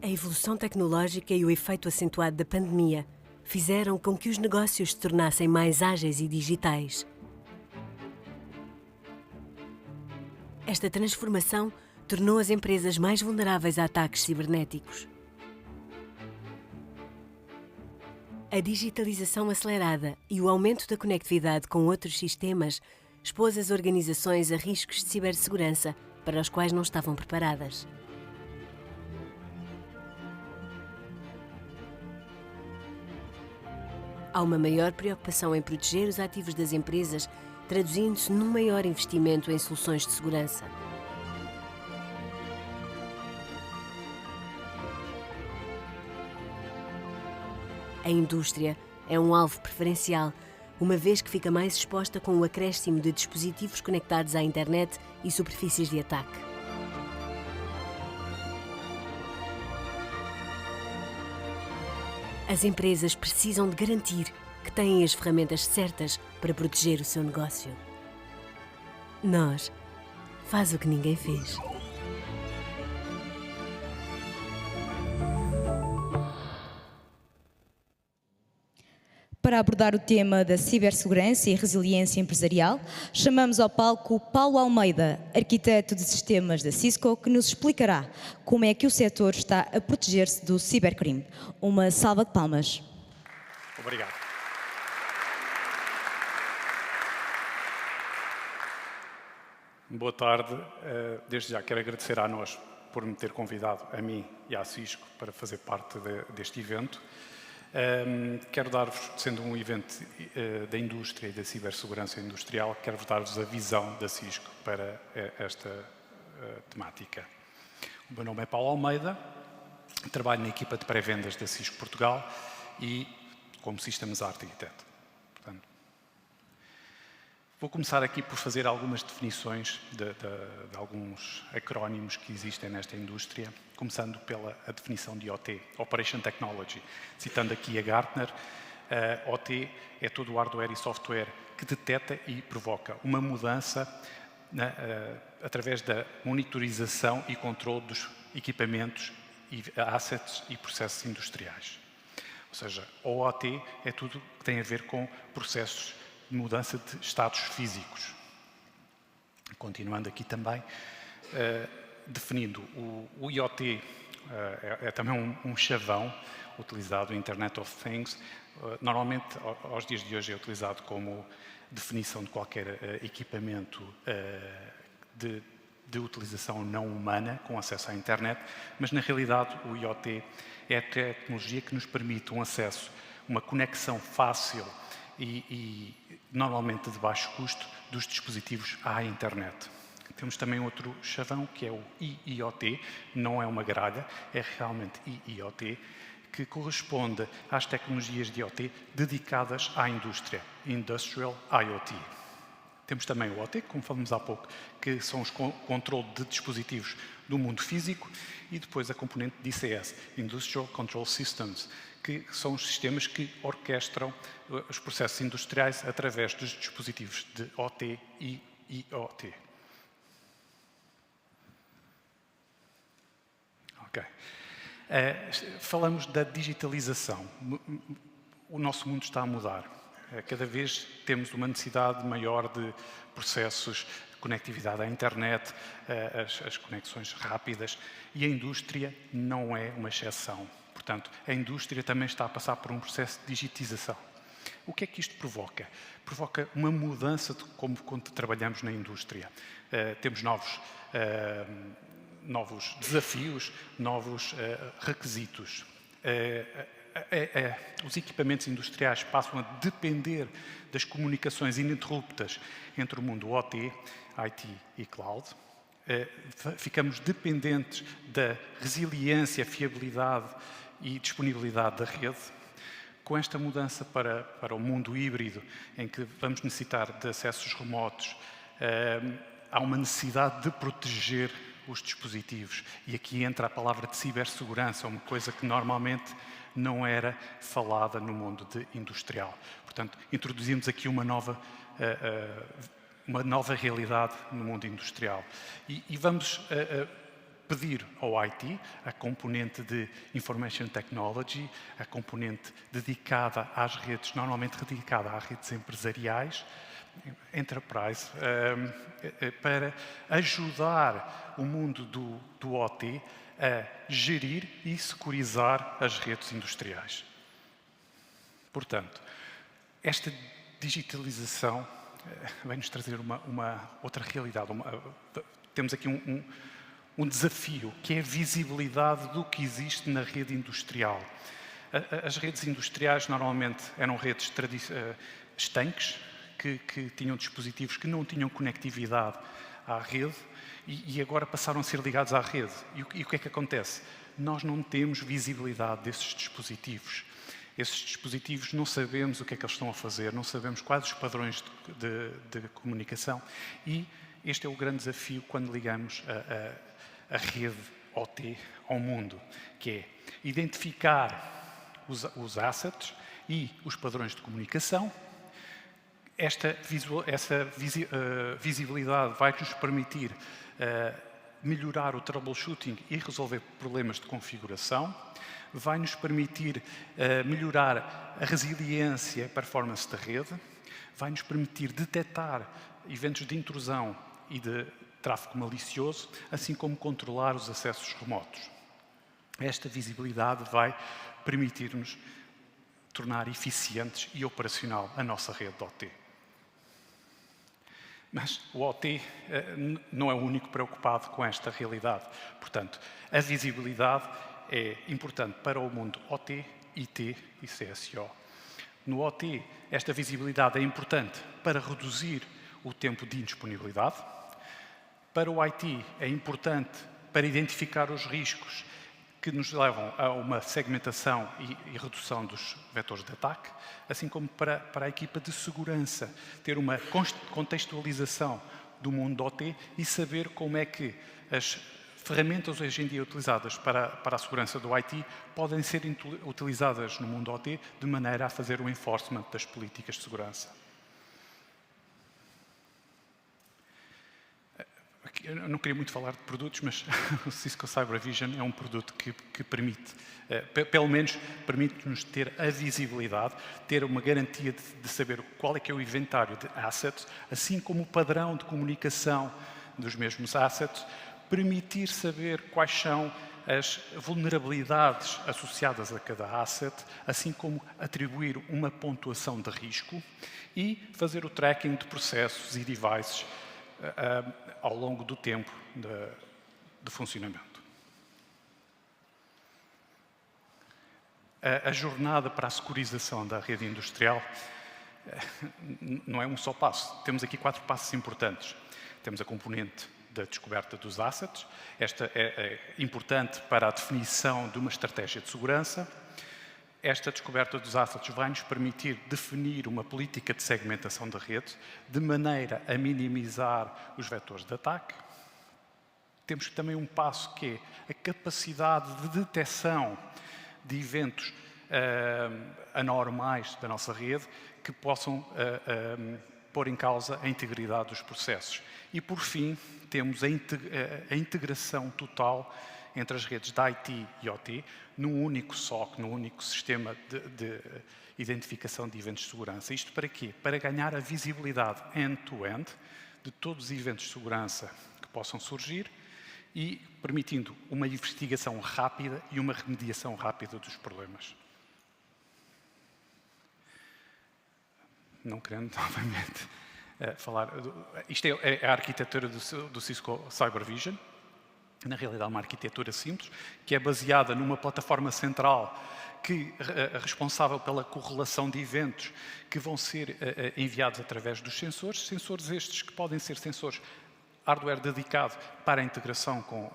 A evolução tecnológica e o efeito acentuado da pandemia fizeram com que os negócios se tornassem mais ágeis e digitais. Esta transformação tornou as empresas mais vulneráveis a ataques cibernéticos. A digitalização acelerada e o aumento da conectividade com outros sistemas expôs as organizações a riscos de cibersegurança para os quais não estavam preparadas. Há uma maior preocupação em proteger os ativos das empresas, traduzindo-se num maior investimento em soluções de segurança. A indústria é um alvo preferencial, uma vez que fica mais exposta com o acréscimo de dispositivos conectados à internet e superfícies de ataque. As empresas precisam de garantir que têm as ferramentas certas para proteger o seu negócio. Nós faz o que ninguém fez. Para abordar o tema da cibersegurança e resiliência empresarial, chamamos ao palco Paulo Almeida, arquiteto de sistemas da Cisco, que nos explicará como é que o setor está a proteger-se do cibercrime. Uma salva de palmas. Obrigado. Boa tarde. Desde já quero agradecer a nós por me ter convidado, a mim e à Cisco, para fazer parte deste evento. Quero dar-vos, sendo um evento da indústria e da cibersegurança industrial, quero dar-vos a visão da Cisco para esta temática. O meu nome é Paulo Almeida, trabalho na equipa de pré-vendas da Cisco Portugal e como Systems Architect. Portanto, vou começar aqui por fazer algumas definições de alguns acrónimos que existem nesta indústria, começando pela definição de OT, Operation Technology. Citando aqui a Gartner, OT é todo o hardware e software que detecta e provoca uma mudança através da monitorização e controle dos equipamentos, assets e processos industriais. Ou seja, o OT é tudo que tem a ver com processos de mudança de estados físicos. Continuando aqui também, definindo o IoT, é também um chavão utilizado, o Internet of Things. Normalmente, aos dias de hoje, é utilizado como definição de qualquer equipamento de utilização não humana, com acesso à internet, mas na realidade o IoT é a tecnologia que nos permite um acesso, uma conexão fácil e normalmente de baixo custo dos dispositivos à internet. Temos também outro chavão, que é o IIoT, não é uma gralha, é realmente IIoT, que corresponde às tecnologias de IoT dedicadas à indústria, Industrial IoT. Temos também o OT, como falamos há pouco, que são os controle de dispositivos do mundo físico, e depois a componente de ICS, Industrial Control Systems, que são os sistemas que orquestram os processos industriais através dos dispositivos de OT e IoT. Ok. Falamos da digitalização. O nosso mundo está a mudar. Cada vez temos uma necessidade maior de processos, de conectividade à internet, as conexões rápidas, e a indústria não é uma exceção. Portanto, a indústria também está a passar por um processo de digitização. O que é que isto provoca? Provoca uma mudança de como trabalhamos na indústria. Temos novos desafios, novos requisitos. Os equipamentos industriais passam a depender das comunicações ininterruptas entre o mundo OT, IT e Cloud. Ficamos dependentes da resiliência, fiabilidade e disponibilidade da rede. Com esta mudança para o mundo híbrido, em que vamos necessitar de acessos remotos, há uma necessidade de proteger os dispositivos. E aqui entra a palavra de cibersegurança, uma coisa que normalmente não era falada no mundo industrial. Portanto, introduzimos aqui uma nova realidade no mundo industrial. E vamos pedir ao IT a componente de Information Technology, a componente dedicada às redes, normalmente dedicada às redes empresariais, Enterprise, para ajudar o mundo do OT a gerir e securizar as redes industriais. Portanto, esta digitalização vai-nos trazer uma outra realidade. Temos aqui um desafio, que é a visibilidade do que existe na rede industrial. As redes industriais normalmente eram redes estanques, que tinham dispositivos que não tinham conectividade à rede e agora passaram a ser ligados à rede. E o que é que acontece? Nós não temos visibilidade desses dispositivos. Esses dispositivos não sabemos o que é que eles estão a fazer, não sabemos quais os padrões de comunicação e este é o grande desafio quando ligamos a rede OT ao mundo, que é identificar os assets e os padrões de comunicação. Essa visibilidade vai nos permitir melhorar o troubleshooting e resolver problemas de configuração, vai nos permitir melhorar a resiliência e a performance da rede, vai nos permitir detectar eventos de intrusão e de tráfego malicioso, assim como controlar os acessos remotos. Esta visibilidade vai permitir-nos tornar eficientes e operacional a nossa rede de OT. Mas o OT não é o único preocupado com esta realidade. Portanto, a visibilidade é importante para o mundo OT, IT e CSO. No OT, esta visibilidade é importante para reduzir o tempo de indisponibilidade. Para o IT, é importante para identificar os riscos que nos levam a uma segmentação e redução dos vetores de ataque, assim como para a equipa de segurança, ter uma contextualização do mundo OT e saber como é que as ferramentas hoje em dia utilizadas para a segurança do IT podem ser utilizadas no mundo OT de maneira a fazer o enforcement das políticas de segurança. Eu não queria muito falar de produtos, mas o Cisco Cyber Vision é um produto que permite, pelo menos permite-nos ter a visibilidade, ter uma garantia de saber qual é que é o inventário de assets, assim como o padrão de comunicação dos mesmos assets, permitir saber quais são as vulnerabilidades associadas a cada asset, assim como atribuir uma pontuação de risco e fazer o tracking de processos e devices ao longo do tempo de funcionamento. A jornada para a securização da rede industrial não é um só passo. Temos aqui 4 passos importantes. Temos a componente da descoberta dos assets. Esta é importante para a definição de uma estratégia de segurança. Esta descoberta dos assets vai nos permitir definir uma política de segmentação da rede de maneira a minimizar os vetores de ataque. Temos também um passo que é a capacidade de detecção de eventos anormais da nossa rede que possam pôr em causa a integridade dos processos. E, por fim, temos a integração total entre as redes de IT e OT, num único SOC, num único sistema de identificação de eventos de segurança. Isto para quê? Para ganhar a visibilidade end-to-end de todos os eventos de segurança que possam surgir e permitindo uma investigação rápida e uma remediação rápida dos problemas. Não querendo, novamente, falar... Isto é a arquitetura do Cisco Cyber Vision. Na realidade, uma arquitetura simples, que é baseada numa plataforma central que é responsável pela correlação de eventos que vão ser enviados através dos sensores. Sensores estes que podem ser sensores hardware dedicado para a integração com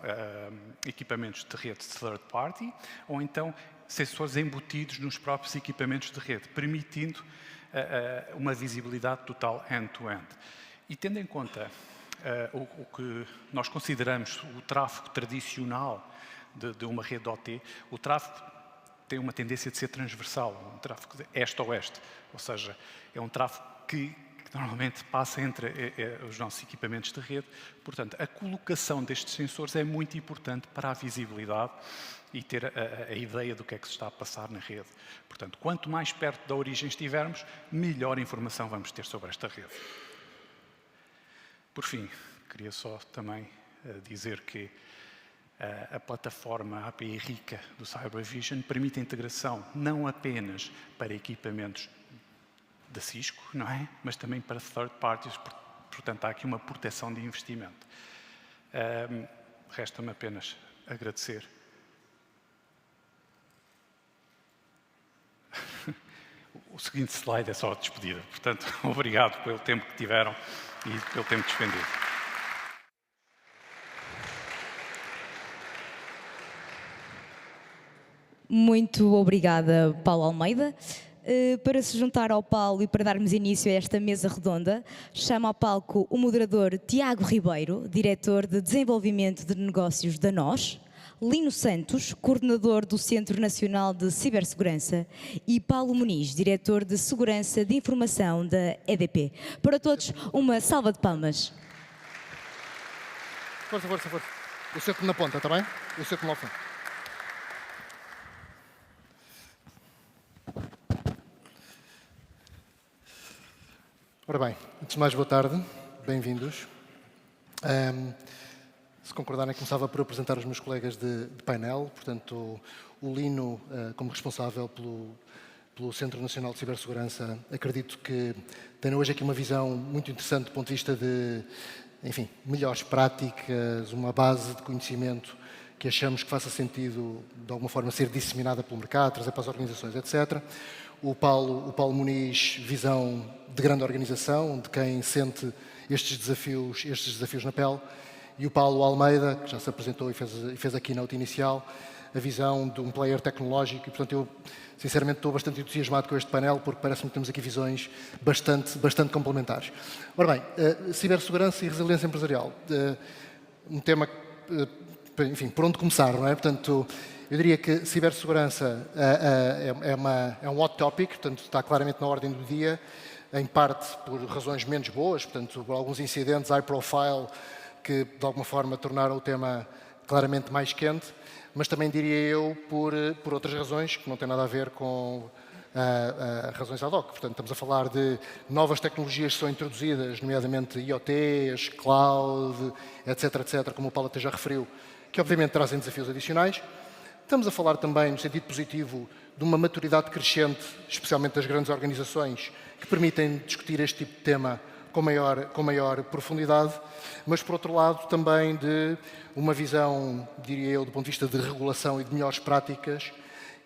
equipamentos de rede third party, ou então sensores embutidos nos próprios equipamentos de rede, permitindo uma visibilidade total end-to-end. E tendo em conta o que nós consideramos o tráfego tradicional de uma rede OT, o tráfego tem uma tendência de ser transversal, um tráfego de este a oeste, ou seja, é um tráfego que que normalmente passa entre os nossos equipamentos de rede. Portanto, a colocação destes sensores é muito importante para a visibilidade e ter a ideia do que é que se está a passar na rede. Portanto, quanto mais perto da origem estivermos, melhor informação vamos ter sobre esta rede. Por fim, queria só também dizer que a plataforma API rica do CyberVision permite a integração não apenas para equipamentos da Cisco, não é? Mas também para third parties, portanto há aqui uma proteção de investimento. Resta-me apenas agradecer. O seguinte slide é só a despedida, portanto obrigado pelo tempo que tiveram e pelo tempo despendido. Muito obrigada, Paulo Almeida. Para se juntar ao Paulo e para darmos início a esta mesa redonda, chamo ao palco o moderador Tiago Ribeiro, diretor de Desenvolvimento de Negócios da NOS, Lino Santos, coordenador do Centro Nacional de Cibersegurança, e Paulo Muniz, diretor de Segurança de Informação da EDP. Para todos, uma salva de palmas. Força, força, força. Eu sento na ponta, está bem? Eu sento lá ao fundo. Ora bem, antes de mais, boa tarde, bem-vindos. Se concordarem, começava por apresentar os meus colegas de painel, portanto, o Lino, como responsável pelo Centro Nacional de Cibersegurança, acredito que tem hoje aqui uma visão muito interessante do ponto de vista de, enfim, melhores práticas, uma base de conhecimento que achamos que faça sentido, de alguma forma, ser disseminada pelo mercado, trazer para as organizações, etc. O Paulo Muniz, visão de grande organização, de quem sente estes desafios na pele. E o Paulo Almeida, que já se apresentou e fez a keynote inicial, a visão de um player tecnológico. E, portanto, eu, sinceramente, estou bastante entusiasmado com este painel, porque parece-me que temos aqui visões bastante complementares. Ora bem, cibersegurança e resiliência empresarial. Um tema, enfim, por onde começar, não é? Portanto, eu diria que cibersegurança é um hot topic, portanto, está claramente na ordem do dia, em parte por razões menos boas, portanto, por alguns incidentes high profile que, de alguma forma, tornaram o tema claramente mais quente, mas também, diria eu, por outras razões que não têm nada a ver com razões ad hoc. Portanto, estamos a falar de novas tecnologias que são introduzidas, nomeadamente IoTs, cloud, etc., como o Paulo até já referiu, que obviamente trazem desafios adicionais. Estamos a falar também, no sentido positivo, de uma maturidade crescente, especialmente das grandes organizações, que permitem discutir este tipo de tema com maior profundidade, mas, por outro lado, também de uma visão, diria eu, do ponto de vista de regulação e de melhores práticas,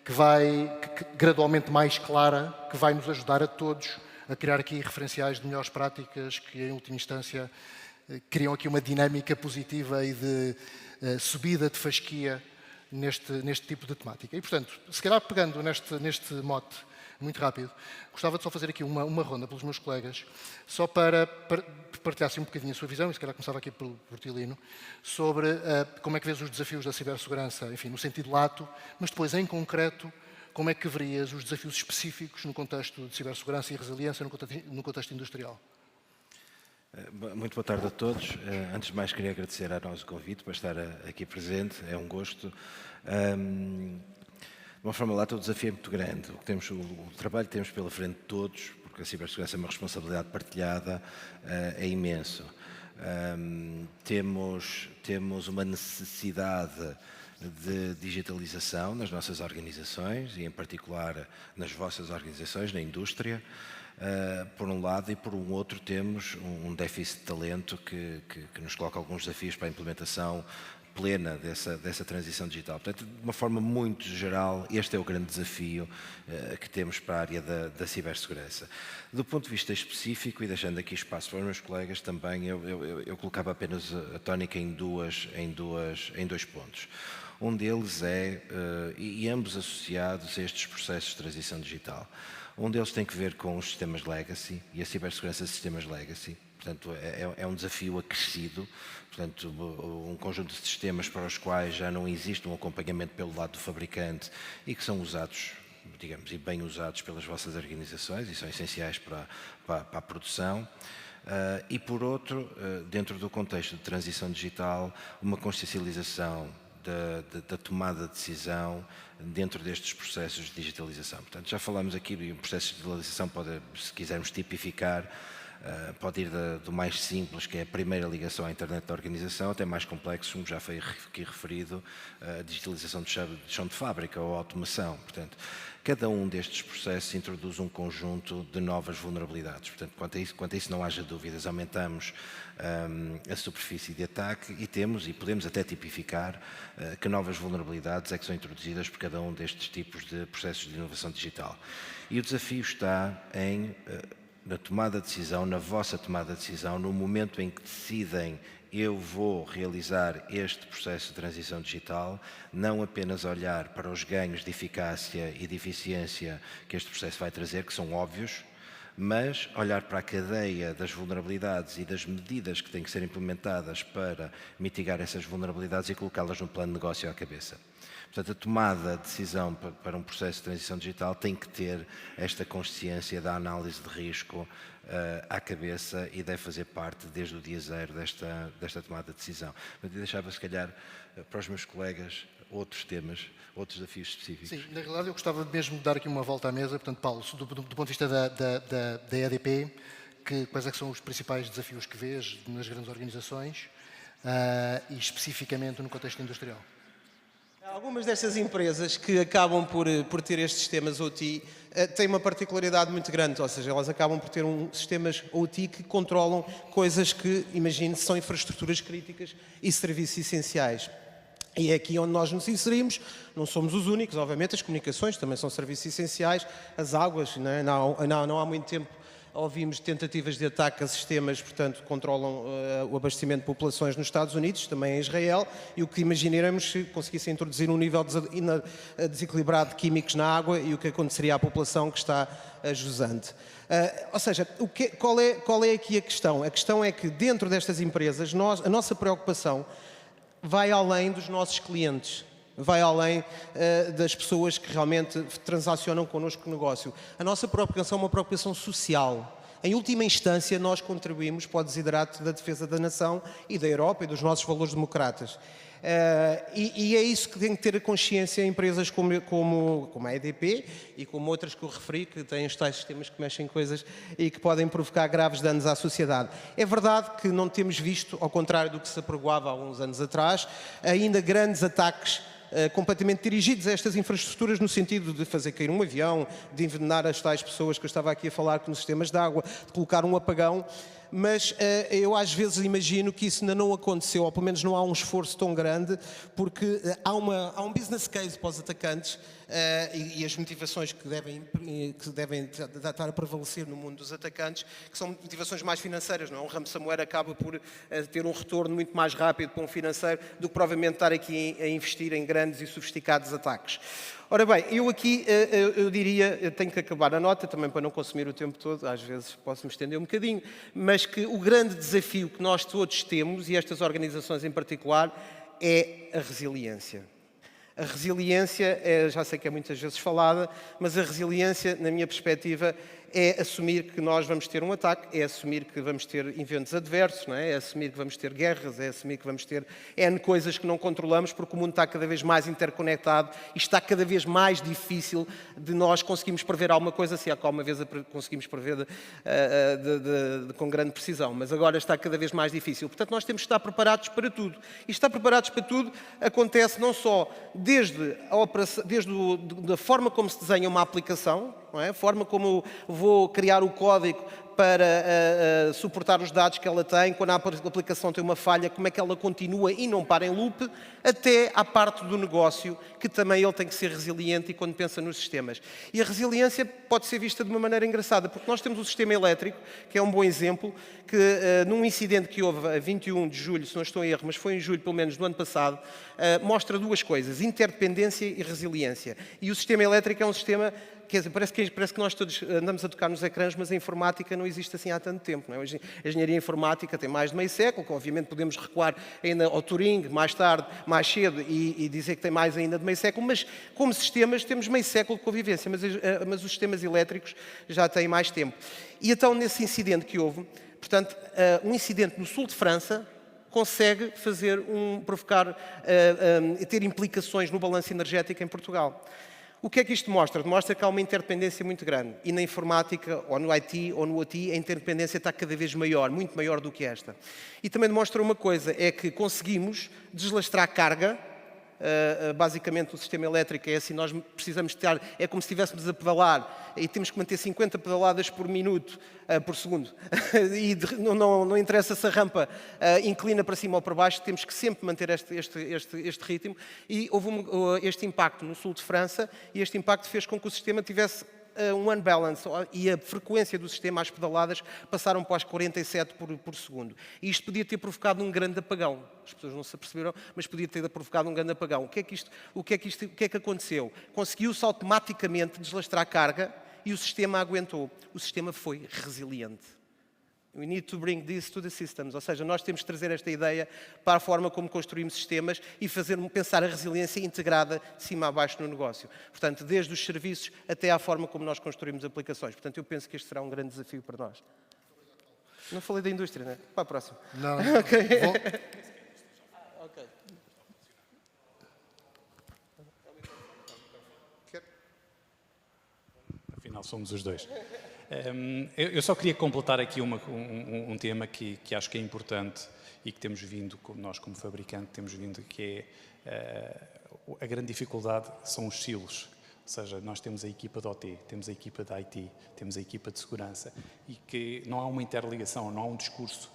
que gradualmente mais clara, que vai nos ajudar a todos a criar aqui referenciais de melhores práticas que, em última instância, criam aqui uma dinâmica positiva e de subida de fasquia neste tipo de temática. E, portanto, se calhar pegando neste mote muito rápido, gostava de só fazer aqui uma ronda pelos meus colegas, só para partilhassem um bocadinho a sua visão, e se calhar começava aqui por Tilino, sobre como é que vês os desafios da cibersegurança, enfim, no sentido lato, mas depois, em concreto, como é que verias os desafios específicos no contexto de cibersegurança e resiliência no contexto industrial? Muito boa tarde a todos. Antes de mais, queria agradecer a nós o convite para estar aqui presente. É um gosto. De uma forma lá, o desafio é muito grande. O trabalho que temos pela frente de todos, porque a cibersegurança é uma responsabilidade partilhada, é imenso. Temos uma necessidade de digitalização nas nossas organizações e, em particular, nas vossas organizações, na indústria. Por um lado, e por um outro temos um déficit de talento que nos coloca alguns desafios para a implementação plena dessa transição digital. Portanto, de uma forma muito geral, este é o grande desafio que temos para a área da cibersegurança. Do ponto de vista específico, e deixando aqui espaço para os meus colegas também, eu colocava apenas a tónica em dois pontos. Um deles e ambos associados a estes processos de transição digital. Um deles tem que ver com os sistemas legacy e a cibersegurança de sistemas legacy. Portanto, é um desafio acrescido, portanto, um conjunto de sistemas para os quais já não existe um acompanhamento pelo lado do fabricante e que são usados digamos, e bem usados pelas vossas organizações e são essenciais para a produção. E, por outro, dentro do contexto de transição digital, uma consciencialização da tomada de decisão dentro destes processos de digitalização. Portanto, já falamos aqui de um processo de digitalização, pode, se quisermos tipificar, pode ir do mais simples, que é a primeira ligação à internet da organização, até mais complexo, como já foi aqui referido, a digitalização de chão de fábrica ou automação. Portanto, cada um destes processos introduz um conjunto de novas vulnerabilidades. Portanto, quanto a isso não haja dúvidas, aumentamos a superfície de ataque e temos, e podemos até tipificar, que novas vulnerabilidades é que são introduzidas por cada um destes tipos de processos de inovação digital. E o desafio está na tomada de decisão, na vossa tomada de decisão, no momento em que decidem eu vou realizar este processo de transição digital, não apenas olhar para os ganhos de eficácia e de eficiência que este processo vai trazer, que são óbvios, mas olhar para a cadeia das vulnerabilidades e das medidas que têm que ser implementadas para mitigar essas vulnerabilidades e colocá-las no plano de negócio à cabeça. Portanto, a tomada de decisão para um processo de transição digital tem que ter esta consciência da análise de risco à cabeça e deve fazer parte desde o dia zero desta tomada de decisão. Mas eu deixava, se calhar, para os meus colegas outros temas, outros desafios específicos. Sim, na realidade eu gostava mesmo de dar aqui uma volta à mesa. Portanto, Paulo, do ponto de vista da EDP, quais é que são os principais desafios que vês nas grandes organizações e especificamente no contexto industrial? Algumas destas empresas que acabam por ter estes sistemas OT têm uma particularidade muito grande, ou seja, elas acabam por ter sistemas OT que controlam coisas que, imagine, são infraestruturas críticas e serviços essenciais. E é aqui onde nós nos inserimos, não somos os únicos, obviamente, as comunicações também são serviços essenciais, as águas, não há muito tempo ouvimos tentativas de ataque a sistemas, portanto, que controlam o abastecimento de populações nos Estados Unidos, também em Israel, e o que imaginaremos se conseguissem introduzir um nível desequilibrado de químicos na água e o que aconteceria à população que está jusante. Ou seja, qual é aqui a questão? A questão é que dentro destas empresas, a nossa preocupação vai além dos nossos clientes. Vai além das pessoas que realmente transacionam connosco o negócio. A nossa preocupação é uma preocupação social. Em última instância, nós contribuímos para o desiderato da defesa da nação e da Europa e dos nossos valores democratas. E é isso que tem que ter a consciência em empresas como a EDP e como outras que eu referi, que têm os tais sistemas que mexem coisas e que podem provocar graves danos à sociedade. É verdade que não temos visto, ao contrário do que se apregoava há uns anos atrás, ainda grandes ataques completamente dirigidos a estas infraestruturas no sentido de fazer cair um avião, de envenenar as tais pessoas que eu estava aqui a falar nos sistemas de água, de colocar um apagão, mas eu às vezes imagino que isso ainda não aconteceu, ou pelo menos não há um esforço tão grande, porque há um business case para os atacantes e as motivações que devem estar a prevalecer no mundo dos atacantes, que são motivações mais financeiras, não é? Um ransomware acaba por ter um retorno muito mais rápido para um financeiro do que provavelmente estar aqui a investir em grandes e sofisticados ataques. Ora bem, eu aqui, eu diria, eu tenho que acabar a nota, também para não consumir o tempo todo, às vezes posso me estender um bocadinho, mas que o grande desafio que nós todos temos, e estas organizações em particular, é a resiliência. A resiliência, já sei que é muitas vezes falada, mas a resiliência, na minha perspectiva, é assumir que nós vamos ter um ataque, é assumir que vamos ter eventos adversos, não é? É assumir que vamos ter guerras, é assumir que vamos ter N coisas que não controlamos, porque o mundo está cada vez mais interconectado e está cada vez mais difícil de nós conseguirmos prever alguma coisa, se há alguma vez conseguimos prever com grande precisão, mas agora está cada vez mais difícil. Portanto, nós temos que estar preparados para tudo. E estar preparados para tudo acontece não só desde a forma como se desenha uma aplicação, não é? A forma como vou criar o código para suportar os dados que ela tem, quando a aplicação tem uma falha, como é que ela continua e não para em loop, até à parte do negócio, que também ele tem que ser resiliente e quando pensa nos sistemas. E a resiliência pode ser vista de uma maneira engraçada, porque nós temos o sistema elétrico, que é um bom exemplo, que num incidente que houve a 21 de julho, se não estou em erro, mas foi em julho pelo menos do ano passado, mostra duas coisas, interdependência e resiliência. E o sistema elétrico é um sistema quer dizer, parece que nós todos andamos a tocar nos ecrãs, mas a informática não existe assim há tanto tempo. Não é? Hoje, a engenharia informática tem mais de meio século, que obviamente podemos recuar ainda ao Turing, mais tarde, mais cedo, e dizer que tem mais ainda de meio século, mas como sistemas temos meio século de convivência, mas os sistemas elétricos já têm mais tempo. E então, nesse incidente que houve, portanto, um incidente no sul de França, consegue ter implicações no balanço energético em Portugal. O que é que isto mostra? Demonstra que há uma interdependência muito grande. E na informática, ou no IT, ou no OT, a interdependência está cada vez maior, muito maior do que esta. E também demonstra uma coisa, é que conseguimos deslastrar carga. Basicamente o sistema elétrico é assim, nós precisamos estar, é como se estivéssemos a pedalar e temos que manter 50 pedaladas por minuto, por segundo. E não interessa se a rampa inclina para cima ou para baixo, temos que sempre manter este ritmo. E houve este impacto no sul de França, e este impacto fez com que o sistema tivesse um unbalance, e a frequência do sistema, as pedaladas, passaram para os 47 por segundo. E isto podia ter provocado um grande apagão. As pessoas não se aperceberam, mas podia ter provocado um grande apagão. O que é que aconteceu? Conseguiu-se automaticamente deslastrar a carga e o sistema aguentou. O sistema foi resiliente. We need to bring this to the systems. Ou seja, nós temos que trazer esta ideia para a forma como construímos sistemas e pensar a resiliência integrada de cima a baixo no negócio. Portanto, desde os serviços até à forma como nós construímos aplicações. Portanto, eu penso que este será um grande desafio para nós. Não falei da indústria, não é? Para a próxima. Não. Ok. Ok. Afinal, somos os dois. Eu só queria completar aqui um tema que acho que é importante e que temos vindo, nós como fabricante, temos vindo, que é a grande dificuldade são os silos. Ou seja, nós temos a equipa de OT, temos a equipa de IT, temos a equipa de segurança e que não há uma interligação, não há um discurso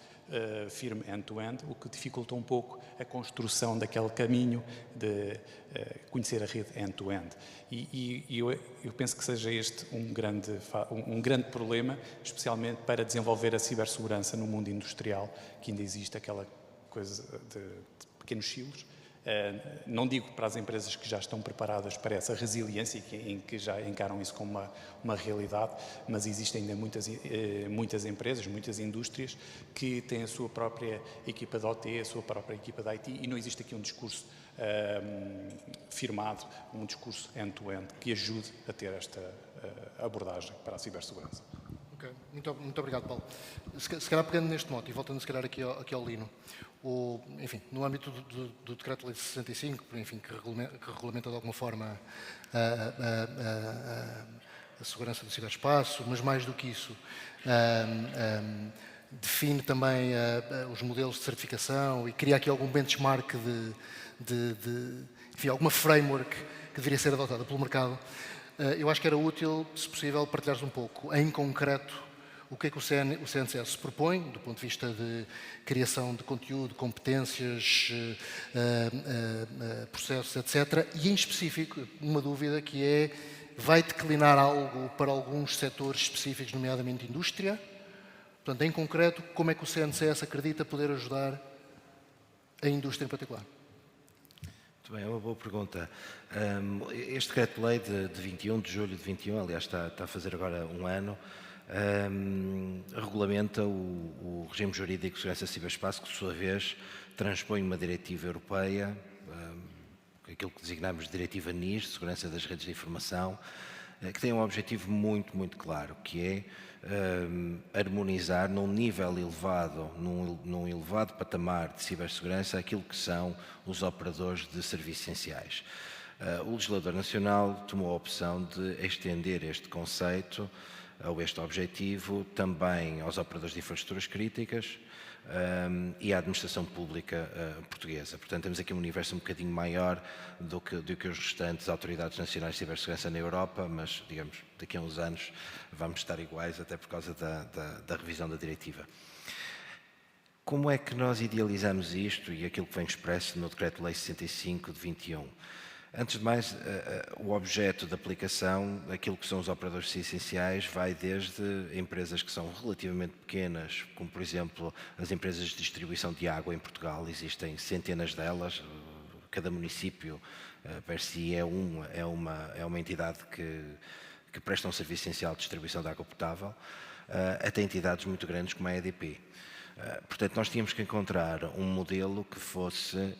firme end-to-end, o que dificulta um pouco a construção daquele caminho de conhecer a rede end-to-end. E eu penso que seja este um grande problema, especialmente para desenvolver a cibersegurança no mundo industrial, que ainda existe aquela coisa de pequenos silos. Não digo para as empresas que já estão preparadas para essa resiliência e que já encaram isso como uma realidade, mas existem ainda muitas empresas, muitas indústrias que têm a sua própria equipa de OT, a sua própria equipa de IT e não existe aqui um discurso firmado, um discurso end-to-end que ajude a ter esta abordagem para a cibersegurança. Ok, muito obrigado, Paulo. Se calhar pegando neste mote e voltando se calhar aqui ao Lino, enfim, no âmbito do Decreto-Lei 65, enfim, que regulamenta de alguma forma a segurança do ciberespaço, mas mais do que isso, define também os modelos de certificação e cria aqui algum benchmark enfim, alguma framework que deveria ser adotada pelo mercado. Eu acho que era útil, se possível, partilhares um pouco, em concreto, o que é que o CNCS propõe, do ponto de vista de criação de conteúdo, competências, processos, etc. E, em específico, uma dúvida que é, vai declinar algo para alguns setores específicos, nomeadamente indústria? Portanto, em concreto, como é que o CNCS acredita poder ajudar a indústria em particular? Muito bem, é uma boa pergunta. Este decreto-lei de 21, de julho de 21, aliás está a fazer agora um ano, regulamenta o regime jurídico de segurança do ciberespaço, que, por sua vez, transpõe uma diretiva europeia, aquilo que designamos de diretiva NIS, Segurança das Redes de Informação, que tem um objetivo muito claro, que é harmonizar num nível elevado, num elevado patamar de cibersegurança, aquilo que são os operadores de serviços essenciais. O legislador nacional tomou a opção de estender este conceito ou este objetivo também aos operadores de infraestruturas críticas e à administração pública portuguesa. Portanto, temos aqui um universo um bocadinho maior do que os restantes autoridades nacionais de cibersegurança na Europa, mas, digamos, daqui a uns anos vamos estar iguais, até por causa da revisão da diretiva. Como é que nós idealizamos isto e aquilo que vem expresso no Decreto-Lei 65 de 21? Antes de mais, o objeto da aplicação, aquilo que são os operadores essenciais, vai desde empresas que são relativamente pequenas, como por exemplo as empresas de distribuição de água em Portugal, existem centenas delas, cada município per si é uma entidade que que prestam um serviço essencial de distribuição de água potável, até entidades muito grandes como a EDP. Portanto, nós tínhamos que encontrar um modelo que fosse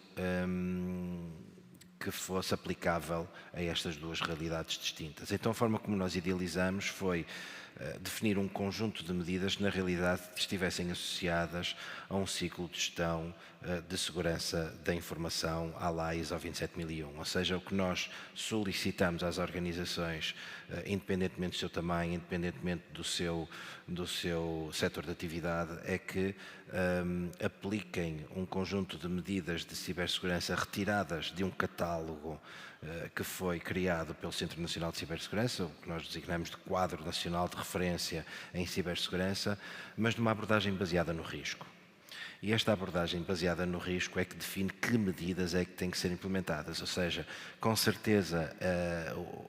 aplicável a estas duas realidades distintas. Então, a forma como nós idealizamos foi definir um conjunto de medidas que, na realidade, estivessem associadas a um ciclo de gestão de segurança da informação à la ISO 27001. Ou seja, o que nós solicitamos às organizações, independentemente do seu tamanho, independentemente do seu setor de atividade, é que apliquem um conjunto de medidas de cibersegurança retiradas de um catálogo que foi criado pelo Centro Nacional de Cibersegurança, o que nós designamos de Quadro Nacional de Referência em Cibersegurança, mas numa abordagem baseada no risco. E esta abordagem baseada no risco é que define que medidas é que têm que ser implementadas. Ou seja, com certeza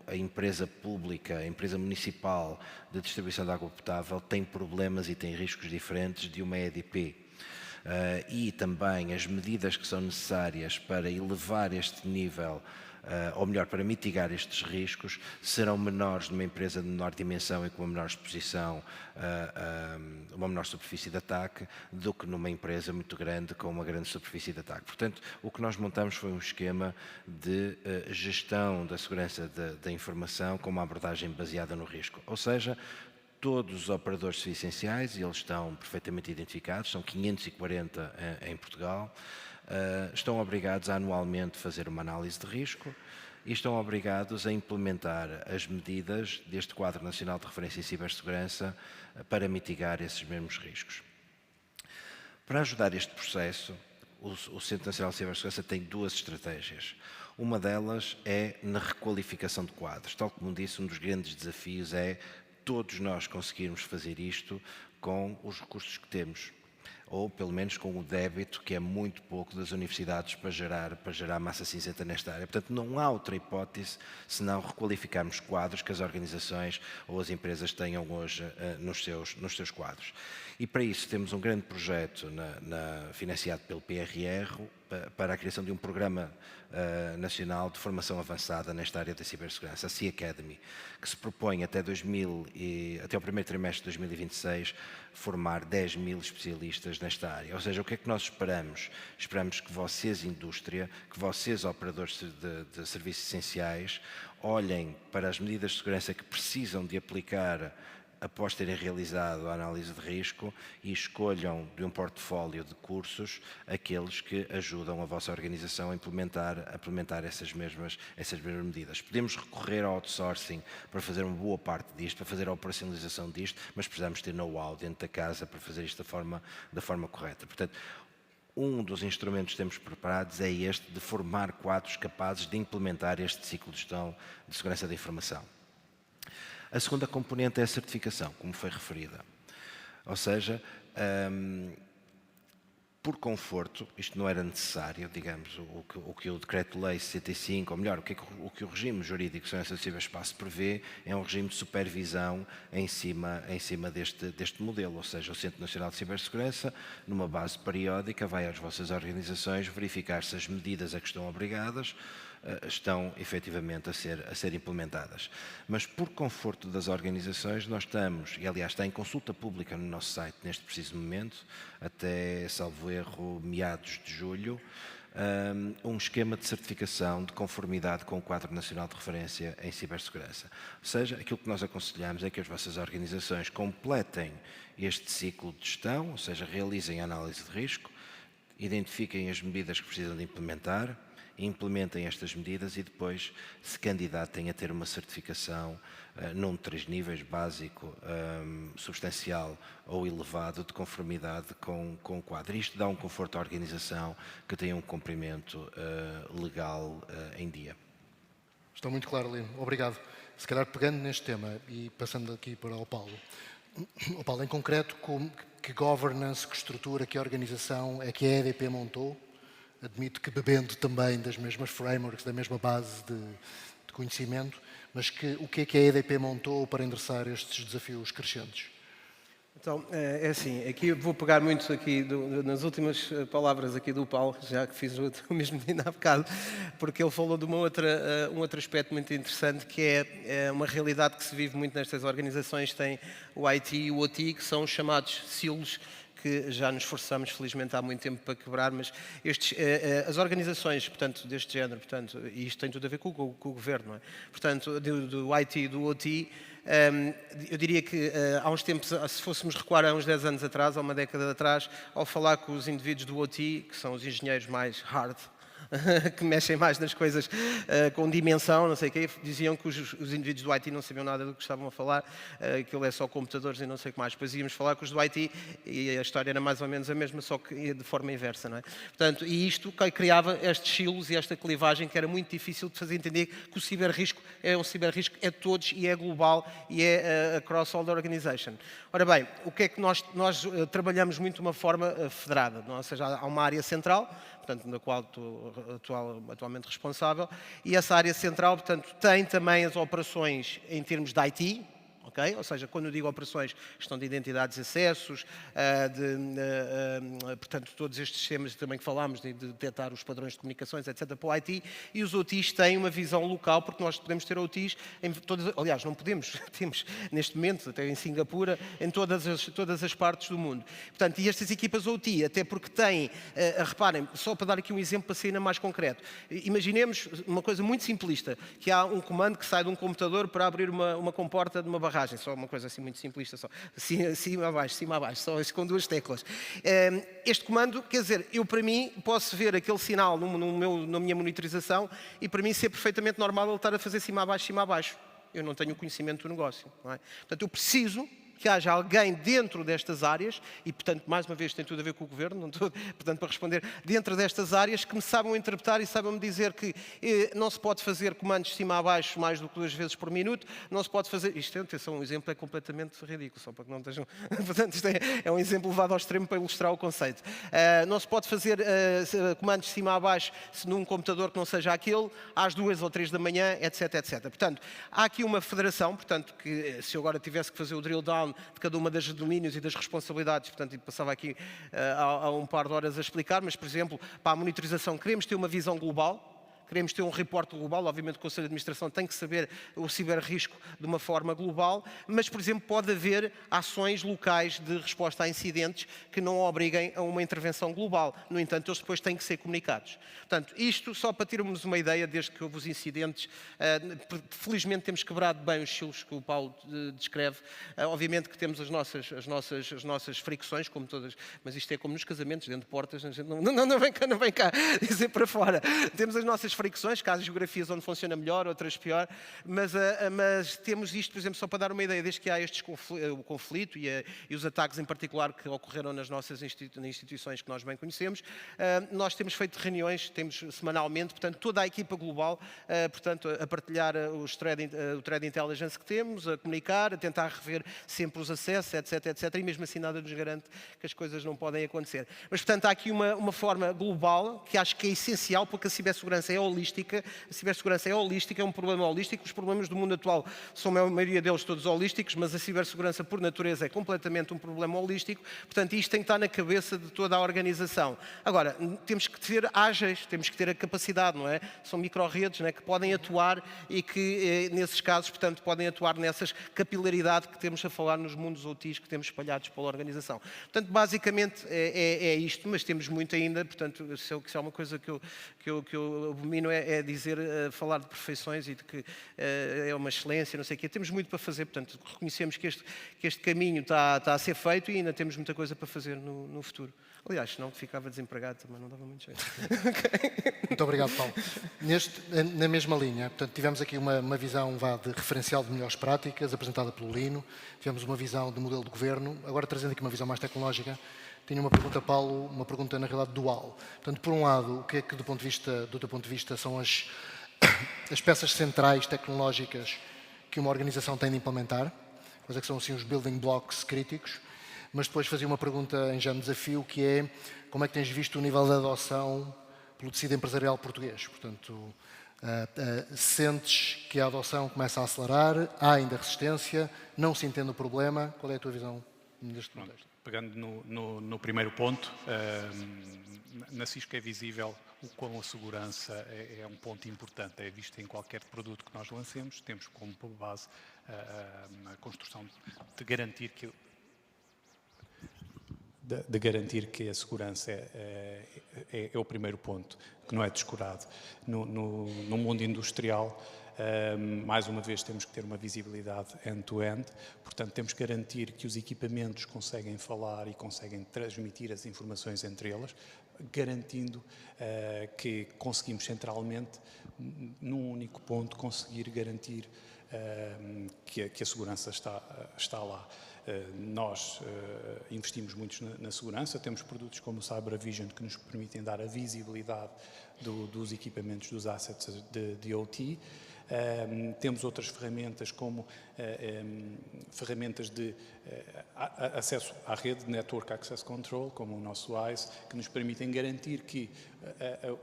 a empresa pública, a empresa municipal de distribuição de água potável tem problemas e tem riscos diferentes de uma EDP. E também as medidas que são necessárias para elevar este nível, ou melhor, para mitigar estes riscos, serão menores numa empresa de menor dimensão e com uma menor exposição, uma menor superfície de ataque, do que numa empresa muito grande com uma grande superfície de ataque. Portanto, o que nós montamos foi um esquema de gestão da segurança da informação com uma abordagem baseada no risco. Ou seja, todos os operadores essenciais, e eles estão perfeitamente identificados, são 540 em Portugal, estão obrigados a anualmente fazer uma análise de risco e estão obrigados a implementar as medidas deste Quadro Nacional de Referência em Cibersegurança para mitigar esses mesmos riscos. Para ajudar este processo, o Centro Nacional de Cibersegurança tem duas estratégias. Uma delas é na requalificação de quadros. Tal como disse, um dos grandes desafios é todos nós conseguirmos fazer isto com os recursos que temos, ou pelo menos com o débito, que é muito pouco, das universidades para gerar massa cinzenta nesta área. Portanto, não há outra hipótese senão requalificarmos quadros que as organizações ou as empresas tenham hoje nos seus quadros. E para isso temos um grande projeto financiado pelo PRR para a criação de um programa nacional de formação avançada nesta área da cibersegurança, a Sea Academy, que se propõe até o primeiro trimestre de 2026 formar 10 mil especialistas nesta área. Ou seja, o que é que nós esperamos? Esperamos que vocês, indústria, que vocês, operadores de serviços essenciais, olhem para as medidas de segurança que precisam de aplicar após terem realizado a análise de risco e escolham de um portfólio de cursos aqueles que ajudam a vossa organização a implementar essas mesmas medidas. Podemos recorrer ao outsourcing para fazer uma boa parte disto, para fazer a operacionalização disto, mas precisamos ter know-how dentro da casa para fazer isto da forma correta. Portanto, um dos instrumentos que temos preparados é este de formar quadros capazes de implementar este ciclo de gestão de segurança da informação. A segunda componente é a certificação, como foi referida. Ou seja, por conforto, isto não era necessário, digamos, o que o Decreto-Lei 65, ou melhor, o que o regime jurídico de segurança do ciberespaço prevê é um regime de supervisão em cima deste modelo, ou seja, o Centro Nacional de Cibersegurança, numa base periódica, vai às vossas organizações verificar se as medidas a que estão obrigadas estão efetivamente a ser implementadas. Mas por conforto das organizações, nós estamos, e aliás está em consulta pública no nosso site neste preciso momento, até, salvo erro, meados de julho, um esquema de certificação de conformidade com o Quadro Nacional de Referência em Cibersegurança. Ou seja, aquilo que nós aconselhamos é que as vossas organizações completem este ciclo de gestão, ou seja, realizem a análise de risco, identifiquem as medidas que precisam de implementar, implementem estas medidas e depois se candidatem a ter uma certificação num de 3 níveis, básico, substancial ou elevado, de conformidade com o quadro. Isto dá um conforto à organização que tenha um cumprimento legal em dia. Está muito claro, Lino. Obrigado. Se calhar pegando neste tema e passando aqui para o Paulo. O Paulo, em concreto, que governance, que estrutura, que organização é que a EDP montou? Admito que bebendo também das mesmas frameworks, da mesma base de conhecimento, mas o que é que a EDP montou para endereçar estes desafios crescentes? Então, é assim, aqui eu vou pegar muito aqui nas últimas palavras aqui do Paulo, já que fiz o mesmo menino há bocado, porque ele falou de um outro aspecto muito interessante, que é uma realidade que se vive muito nestas organizações, tem o IT e o OT, que são os chamados silos, que já nos esforçamos, felizmente, há muito tempo para quebrar, mas as organizações, portanto, deste género, portanto, e isto tem tudo a ver com o governo, não é? Portanto, do IT e do OT, eu diria que há uns tempos, se fôssemos recuar há uns 10 anos atrás, há uma década atrás, ao falar com os indivíduos do OT, que são os engenheiros mais hard, que mexem mais nas coisas com dimensão, não sei o quê, diziam que os indivíduos do IT não sabiam nada do que estavam a falar, aquilo é só computadores e não sei o que mais. Depois íamos falar com os do IT e a história era mais ou menos a mesma, só que de forma inversa, não é? Portanto, e isto criava estes silos e esta clivagem que era muito difícil de fazer entender que o ciberrisco é um ciberrisco, é de todos e é global e é across all the organization. Ora bem, o que é que nós trabalhamos muito de uma forma federada, não? Ou seja, há uma área central, portanto, na qual estou atualmente responsável, e essa área central, portanto, tem também as operações em termos de IT, ok? Ou seja, quando eu digo operações, questão de identidades e acessos, portanto, todos estes sistemas também que falámos, de detectar os padrões de comunicações, etc., para o IT, e os OTs têm uma visão local, porque nós podemos ter OTs em todas, aliás, não podemos, temos neste momento, até em Singapura, em todas as partes do mundo. Portanto, e estas equipas OT, até porque têm, reparem, só para dar aqui um exemplo para ser ainda mais concreto, imaginemos uma coisa muito simplista, que há um comando que sai de um computador para abrir uma comporta de uma barragem, só uma coisa assim muito simplista, só cima, abaixo, só isso com duas teclas. Este comando, quer dizer, eu para mim posso ver aquele sinal na minha monitorização e para mim ser perfeitamente normal ele estar a fazer cima, abaixo. Eu não tenho conhecimento do negócio, não é? Portanto, eu preciso que haja alguém dentro destas áreas, e portanto, mais uma vez, tem tudo a ver com o governo, portanto, para responder, dentro destas áreas, que me saibam interpretar e saibam-me dizer que não se pode fazer comandos de cima a baixo mais do que 2 vezes por minuto, não se pode fazer, isto atenção, um exemplo é completamente ridículo, só para que não estejam, portanto, isto é um exemplo levado ao extremo para ilustrar o conceito. Não se pode fazer comandos de cima a baixo num computador que não seja aquele, às 2 ou 3 da manhã, etc, etc. Portanto, há aqui uma federação, portanto, que se eu agora tivesse que fazer o drill down de cada uma das domínios e das responsabilidades, portanto, passava aqui há um par de horas a explicar, mas, por exemplo, para a monitorização, queremos ter uma visão global, queremos ter um reporte global, obviamente o Conselho de Administração tem que saber o ciberrisco de uma forma global, mas, por exemplo, pode haver ações locais de resposta a incidentes que não obriguem a uma intervenção global. No entanto, eles depois têm que ser comunicados. Portanto, isto só para termos uma ideia, desde que houve os incidentes, felizmente temos quebrado bem os silos que o Paulo descreve. Obviamente que temos as nossas fricções, como todas, mas isto é como nos casamentos, dentro de portas, não vem cá dizer para fora. Temos as nossas fricções, que há geografias onde funciona melhor, outras pior, mas temos isto, por exemplo, só para dar uma ideia, desde que há o conflito e os ataques em particular que ocorreram nas nossas instituições que nós bem conhecemos, nós temos feito reuniões, temos semanalmente, portanto, toda a equipa global, portanto, a partilhar o thread intelligence que temos, a comunicar, a tentar rever sempre os acessos, etc, etc, e mesmo assim nada nos garante que as coisas não podem acontecer. Mas, portanto, há aqui uma forma global que acho que é essencial, porque a cibersegurança é holística, é um problema holístico, os problemas do mundo atual são a maioria deles todos holísticos, mas a cibersegurança por natureza é completamente um problema holístico, portanto isto tem que estar na cabeça de toda a organização. Agora, temos que ser ágeis, temos que ter a capacidade, não é? São micro-redes, não é? Que podem atuar e que nesses casos, portanto, podem atuar nessas capilaridade que temos a falar nos mundos OTs que temos espalhados pela organização. Portanto, basicamente é isto, mas temos muito ainda, portanto, se é uma coisa que eu abomino é dizer, falar de perfeições e de que é uma excelência, não sei o quê. Temos muito para fazer, portanto, reconhecemos que este caminho está a ser feito e ainda temos muita coisa para fazer no futuro. Aliás, senão ficava desempregado também, não dava muito jeito. Muito obrigado, Paulo. Na mesma linha, portanto, tivemos aqui uma visão de referencial de melhores práticas, apresentada pelo Lino, tivemos uma visão de modelo de governo, agora trazendo aqui uma visão mais tecnológica, tinha uma pergunta, Paulo, uma pergunta na realidade dual. Portanto, por um lado, o que é que do teu ponto de vista, são as peças centrais tecnológicas que uma organização tem de implementar? Quais é que são assim os building blocks críticos? Mas depois fazia uma pergunta em já desafio, que é como é que tens visto o nível de adoção pelo tecido empresarial português? Portanto, sentes que a adoção começa a acelerar, há ainda resistência, não se entende o problema? Qual é a tua visão neste contexto? Pegando no primeiro ponto, na Cisco é visível o quão a segurança é um ponto importante, é visto em qualquer produto que nós lancemos, temos como base a construção de garantir que a segurança é o primeiro ponto, que não é descurado. No mundo industrial, mais uma vez, temos que ter uma visibilidade end-to-end, portanto, temos que garantir que os equipamentos conseguem falar e conseguem transmitir as informações entre elas, garantindo que conseguimos centralmente, num único ponto, conseguir garantir que a segurança está lá. Nós investimos muito na segurança, temos produtos como o CyberVision que nos permitem dar a visibilidade dos equipamentos, dos assets de OT. Temos outras ferramentas como ferramentas de acesso à rede, Network Access Control, como o nosso ICE, que nos permitem garantir que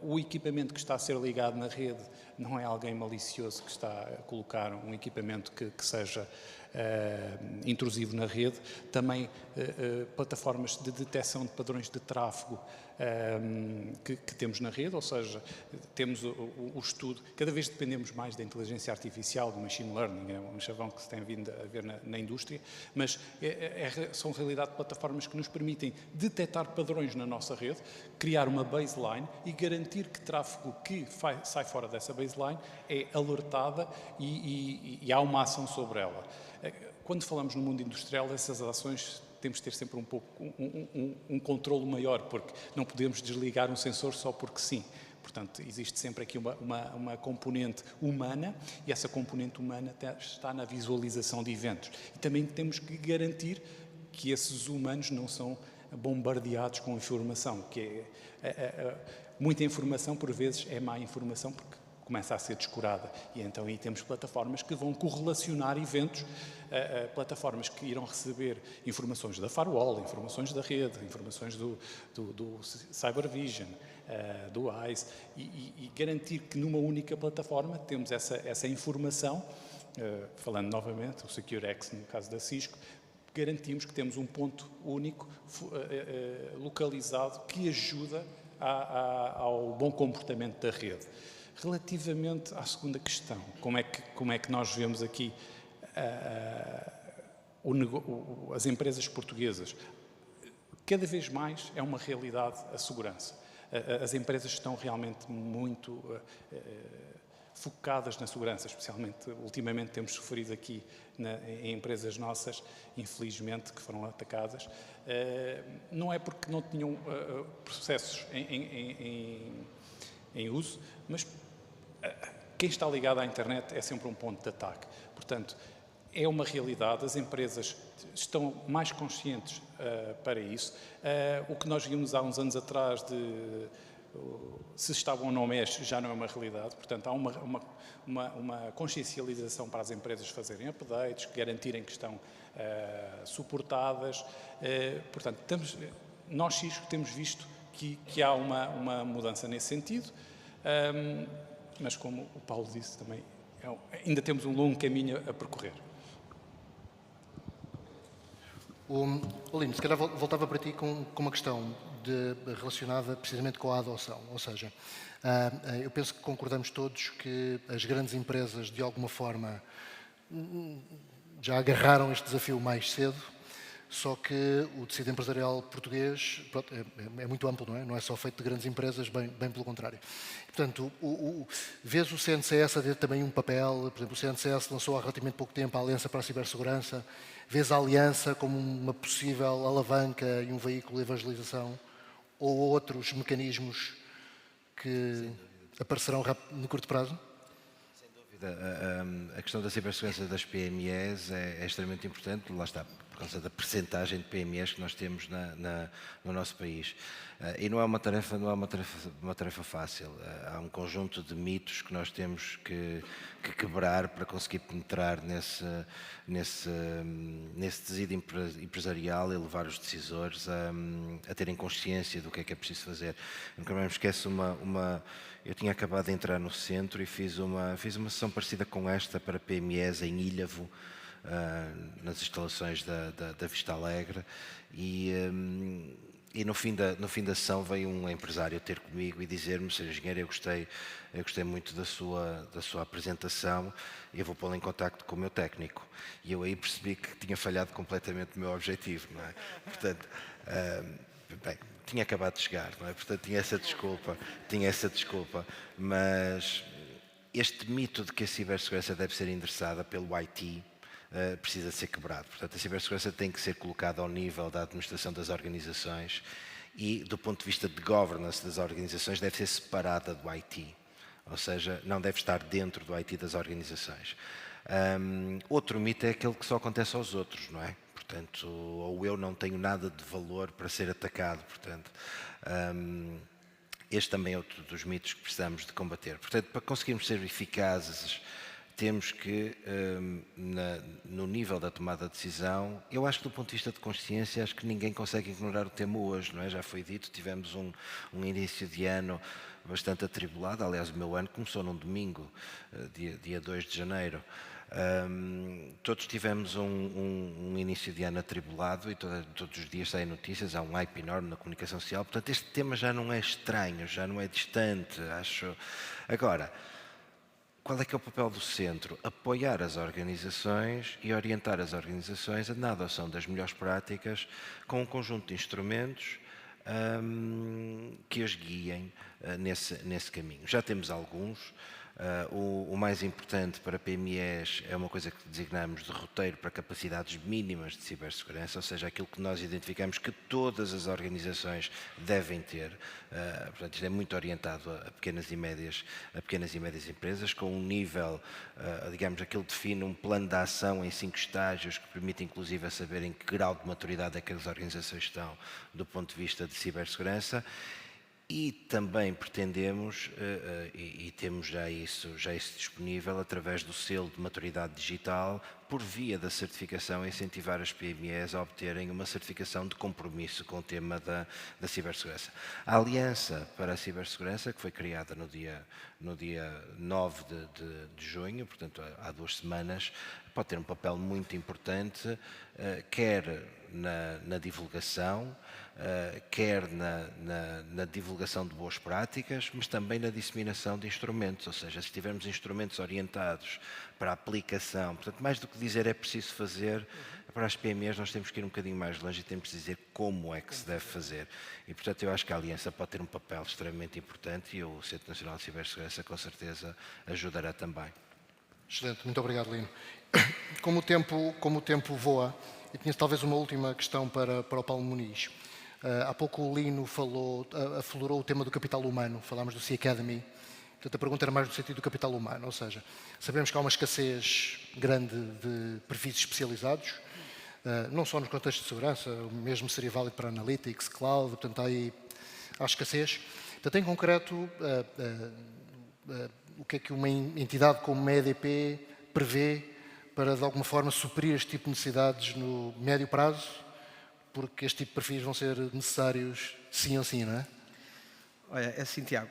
o equipamento que está a ser ligado na rede não é alguém malicioso que está a colocar um equipamento que seja intrusivo na rede. Também plataformas de detecção de padrões de tráfego que temos na rede, ou seja, temos o estudo, cada vez dependemos mais da inteligência artificial, do machine learning, é um chavão que se tem vindo a ver na indústria, mas são, em realidade, plataformas que nos permitem detectar padrões na nossa rede, criar uma baseline e garantir que tráfego que sai fora dessa baseline é alertada e há uma ação sobre ela. Quando falamos no mundo industrial, essas ações temos de ter sempre um controlo maior, porque não podemos desligar um sensor só porque sim. Portanto, existe sempre aqui uma componente humana, e essa componente humana está na visualização de eventos. E também temos que garantir que esses humanos não são bombardeados com informação, que muita informação, por vezes, é má informação, porque começa a ser descurada, e então aí temos plataformas que vão correlacionar eventos, plataformas que irão receber informações da firewall, informações da rede, informações do CyberVision, do ICE, e garantir que numa única plataforma temos essa informação, falando novamente, o SecureX no caso da Cisco, garantimos que temos um ponto único, localizado, que ajuda ao bom comportamento da rede. Relativamente à segunda questão, como é que nós vemos aqui as empresas portuguesas? Cada vez mais é uma realidade a segurança. As empresas estão realmente muito focadas na segurança, especialmente, ultimamente temos sofrido aqui em empresas nossas, infelizmente, que foram atacadas. Não é porque não tinham processos em uso, mas quem está ligado à internet é sempre um ponto de ataque. Portanto, é uma realidade, as empresas estão mais conscientes para isso. O que nós vimos há uns anos atrás se estavam ou não mexe, já não é uma realidade. Portanto, há uma consciencialização para as empresas fazerem updates, garantirem que estão suportadas. Portanto, nós, Cisco, temos visto que há uma mudança nesse sentido. Mas, como o Paulo disse também, ainda temos um longo caminho a percorrer. Lino, se calhar voltava para ti com uma questão relacionada precisamente com a adoção. Ou seja, eu penso que concordamos todos que as grandes empresas, de alguma forma, já agarraram este desafio mais cedo. Só que o tecido empresarial português é muito amplo, não é? Não é só feito de grandes empresas, bem pelo contrário. Portanto, vês o CNCS a ter também um papel, por exemplo, o CNCS lançou há relativamente pouco tempo a Aliança para a Cibersegurança, vês a Aliança como uma possível alavanca e um veículo de evangelização, ou outros mecanismos que aparecerão no curto prazo? A questão da cibersegurança das PMEs é extremamente importante, lá está, por causa da percentagem de PMEs que nós temos no nosso país. E não é uma tarefa fácil. Há um conjunto de mitos que nós temos que quebrar para conseguir penetrar nesse tecido empresarial e levar os decisores a terem consciência do que é preciso fazer. Nunca mais me esqueço eu tinha acabado de entrar no centro e fiz uma sessão parecida com esta para PMEs em Ilhavo, nas instalações da Vista Alegre e no fim da sessão veio um empresário ter comigo e dizer-me: Sr. Engenheiro, eu gostei muito da sua apresentação e eu vou pô-lo em contacto com o meu técnico. E eu aí percebi que tinha falhado completamente o meu objetivo, não é? Portanto, bem, tinha acabado de chegar, não é? Portanto, tinha essa desculpa, mas este mito de que a cibersegurança deve ser endereçada pelo IT precisa ser quebrado. Portanto, a cibersegurança tem que ser colocada ao nível da administração das organizações e, do ponto de vista de governance das organizações, deve ser separada do IT. Ou seja, não deve estar dentro do IT das organizações. Outro mito é aquele que só acontece aos outros, não é? Portanto, ou eu não tenho nada de valor para ser atacado. Portanto, este também é outro dos mitos que precisamos de combater. Portanto, para conseguirmos ser eficazes, temos que, no nível da tomada de decisão, eu acho que do ponto de vista de consciência, acho que ninguém consegue ignorar o tema hoje, não é? Já foi dito, tivemos um início de ano bastante atribulado. Aliás, o meu ano começou num domingo, dia 2 de janeiro. Todos tivemos um início de ano atribulado e todos os dias saem notícias, há um hype enorme na comunicação social. Portanto, este tema já não é estranho, já não é distante, acho. Agora, qual é que é o papel do centro? Apoiar as organizações e orientar as organizações na adoção das melhores práticas com um conjunto de instrumentos que as guiem nesse caminho. Já temos alguns. O mais importante para PMEs é uma coisa que designamos de roteiro para capacidades mínimas de cibersegurança, ou seja, aquilo que nós identificamos que todas as organizações devem ter. Portanto, isto é muito orientado a pequenas e médias empresas, com um nível, digamos, aquilo define um plano de ação em 5 estágios que permite inclusive a saber em que grau de maturidade é que as organizações estão do ponto de vista de cibersegurança. E também pretendemos, e temos já isso disponível, através do selo de maturidade digital, por via da certificação, incentivar as PMEs a obterem uma certificação de compromisso com o tema da cibersegurança. A Aliança para a Cibersegurança, que foi criada no dia 9 de junho, portanto há 2 semanas, pode ter um papel muito importante, quer na divulgação, quer na divulgação de boas práticas, mas também na disseminação de instrumentos, ou seja, se tivermos instrumentos orientados para a aplicação, portanto, mais do que dizer é preciso fazer, para as PMEs nós temos que ir um bocadinho mais longe e temos de dizer como é que se deve fazer. E, portanto, eu acho que a Aliança pode ter um papel extremamente importante e o Centro Nacional de Cibersegurança, com certeza, ajudará também. Excelente, muito obrigado, Lino. Como o tempo voa, eu tinha talvez uma última questão para o Paulo Muniz. Há pouco o Lino aflorou o tema do capital humano, falámos do Sea Academy. Portanto, a pergunta era mais no sentido do capital humano, ou seja, sabemos que há uma escassez grande de perfis especializados, não só nos contextos de segurança, o mesmo seria válido para Analytics, Cloud, portanto há escassez. Portanto, em concreto, o que é que uma entidade como a EDP prevê para, de alguma forma, suprir este tipo de necessidades no médio prazo, porque este tipo de perfis vão ser necessários sim ou sim, não é? Olha, é assim, Tiago,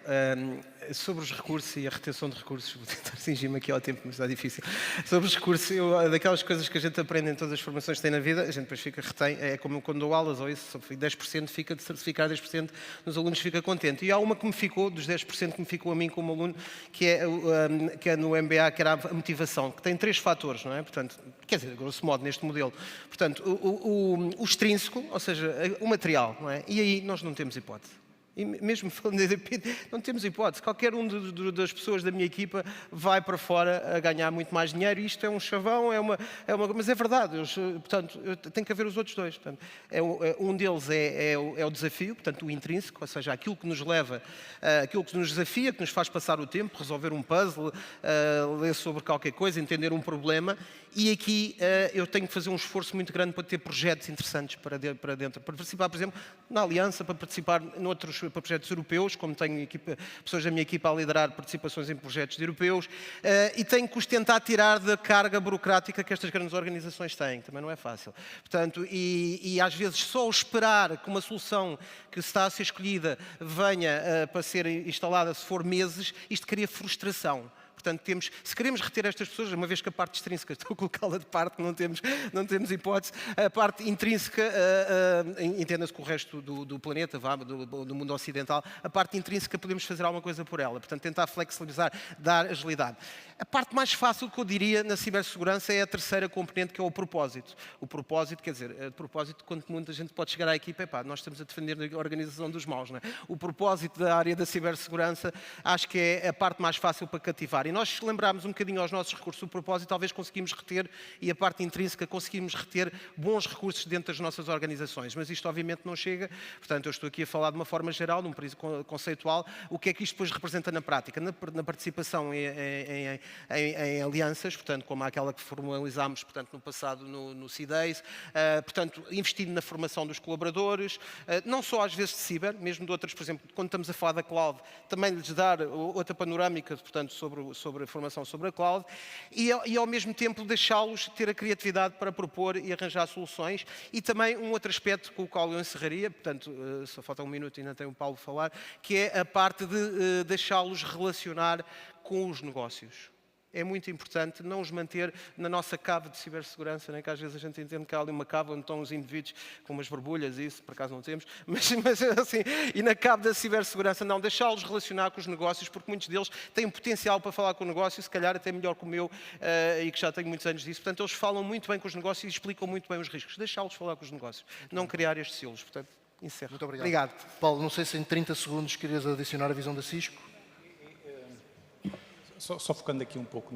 sobre os recursos e a retenção de recursos, vou tentar cingir-me aqui ao tempo, mas está difícil. Sobre os recursos, daquelas coisas que a gente aprende em todas as formações que tem na vida, a gente depois retém, é como quando dou aulas ou isso, 10% fica de certificar, 10% nos alunos fica contente. E há uma que me ficou, dos 10% que me ficou a mim como aluno, que é no MBA, que era a motivação, que tem 3 fatores, não é? Portanto, quer dizer, grosso modo, neste modelo. Portanto, o extrínseco, ou seja, o material, não é? E aí nós não temos hipótese. E mesmo falando de EDP, não temos hipótese. Qualquer das pessoas da minha equipa vai para fora a ganhar muito mais dinheiro. Isto é um chavão, mas é verdade. Portanto, tem que haver os outros 2. Portanto, um deles é o desafio, portanto, o intrínseco, ou seja, aquilo que nos leva, aquilo que nos desafia, que nos faz passar o tempo, resolver um puzzle, ler sobre qualquer coisa, entender um problema. E aqui eu tenho que fazer um esforço muito grande para ter projetos interessantes para dentro. Para participar, por exemplo, na Aliança, para participar para projetos europeus, como tenho pessoas da minha equipa a liderar participações em projetos europeus, e tenho que os tentar tirar da carga burocrática que estas grandes organizações têm. Também não é fácil. Portanto, e às vezes só esperar que uma solução que está a ser escolhida venha para ser instalada, se for meses, isto cria frustração. Portanto, se queremos reter estas pessoas, uma vez que a parte extrínseca, estou a colocá-la de parte, não temos hipótese, a parte intrínseca, entenda-se com o resto do planeta, do mundo ocidental, a parte intrínseca podemos fazer alguma coisa por ela. Portanto, tentar flexibilizar, dar agilidade. A parte mais fácil que eu diria na cibersegurança é a terceira componente, que é o propósito. O propósito, quer dizer, a propósito, quando muita gente pode chegar à equipa, nós estamos a defender a organização dos maus, não é? O propósito da área da cibersegurança acho que é a parte mais fácil para cativar. E nós, se lembrarmos um bocadinho aos nossos recursos, o propósito talvez conseguimos reter, e a parte intrínseca conseguimos reter bons recursos dentro das nossas organizações. Mas isto obviamente não chega, portanto eu estou aqui a falar de uma forma geral, num período conceitual, o que é que isto depois representa na prática? Na participação em alianças, portanto, como aquela que formalizámos, portanto, no passado no CIDEIS, portanto, investindo na formação dos colaboradores, não só às vezes de ciber, mesmo de outras, por exemplo, quando estamos a falar da cloud, também lhes dar outra panorâmica, portanto, sobre a formação sobre a cloud, e ao mesmo tempo deixá-los ter a criatividade para propor e arranjar soluções, e também um outro aspecto com o qual eu encerraria, portanto, só falta um minuto e ainda tem o Paulo a falar, que é a parte de deixá-los relacionar com os negócios. É muito importante não os manter na nossa cave de cibersegurança, né? Que às vezes a gente entende que há ali uma cave onde estão os indivíduos com umas borbulhas, e isso por acaso não temos, mas assim, e na cave da cibersegurança não, deixá-los relacionar com os negócios, porque muitos deles têm potencial para falar com o negócio, se calhar até melhor que o meu, e que já tenho muitos anos disso, portanto eles falam muito bem com os negócios e explicam muito bem os riscos, deixá-los falar com os negócios, não criar estes silos, portanto, encerro. Muito obrigado. Paulo, não sei se em 30 segundos querias adicionar a visão da Cisco. Só focando aqui um pouco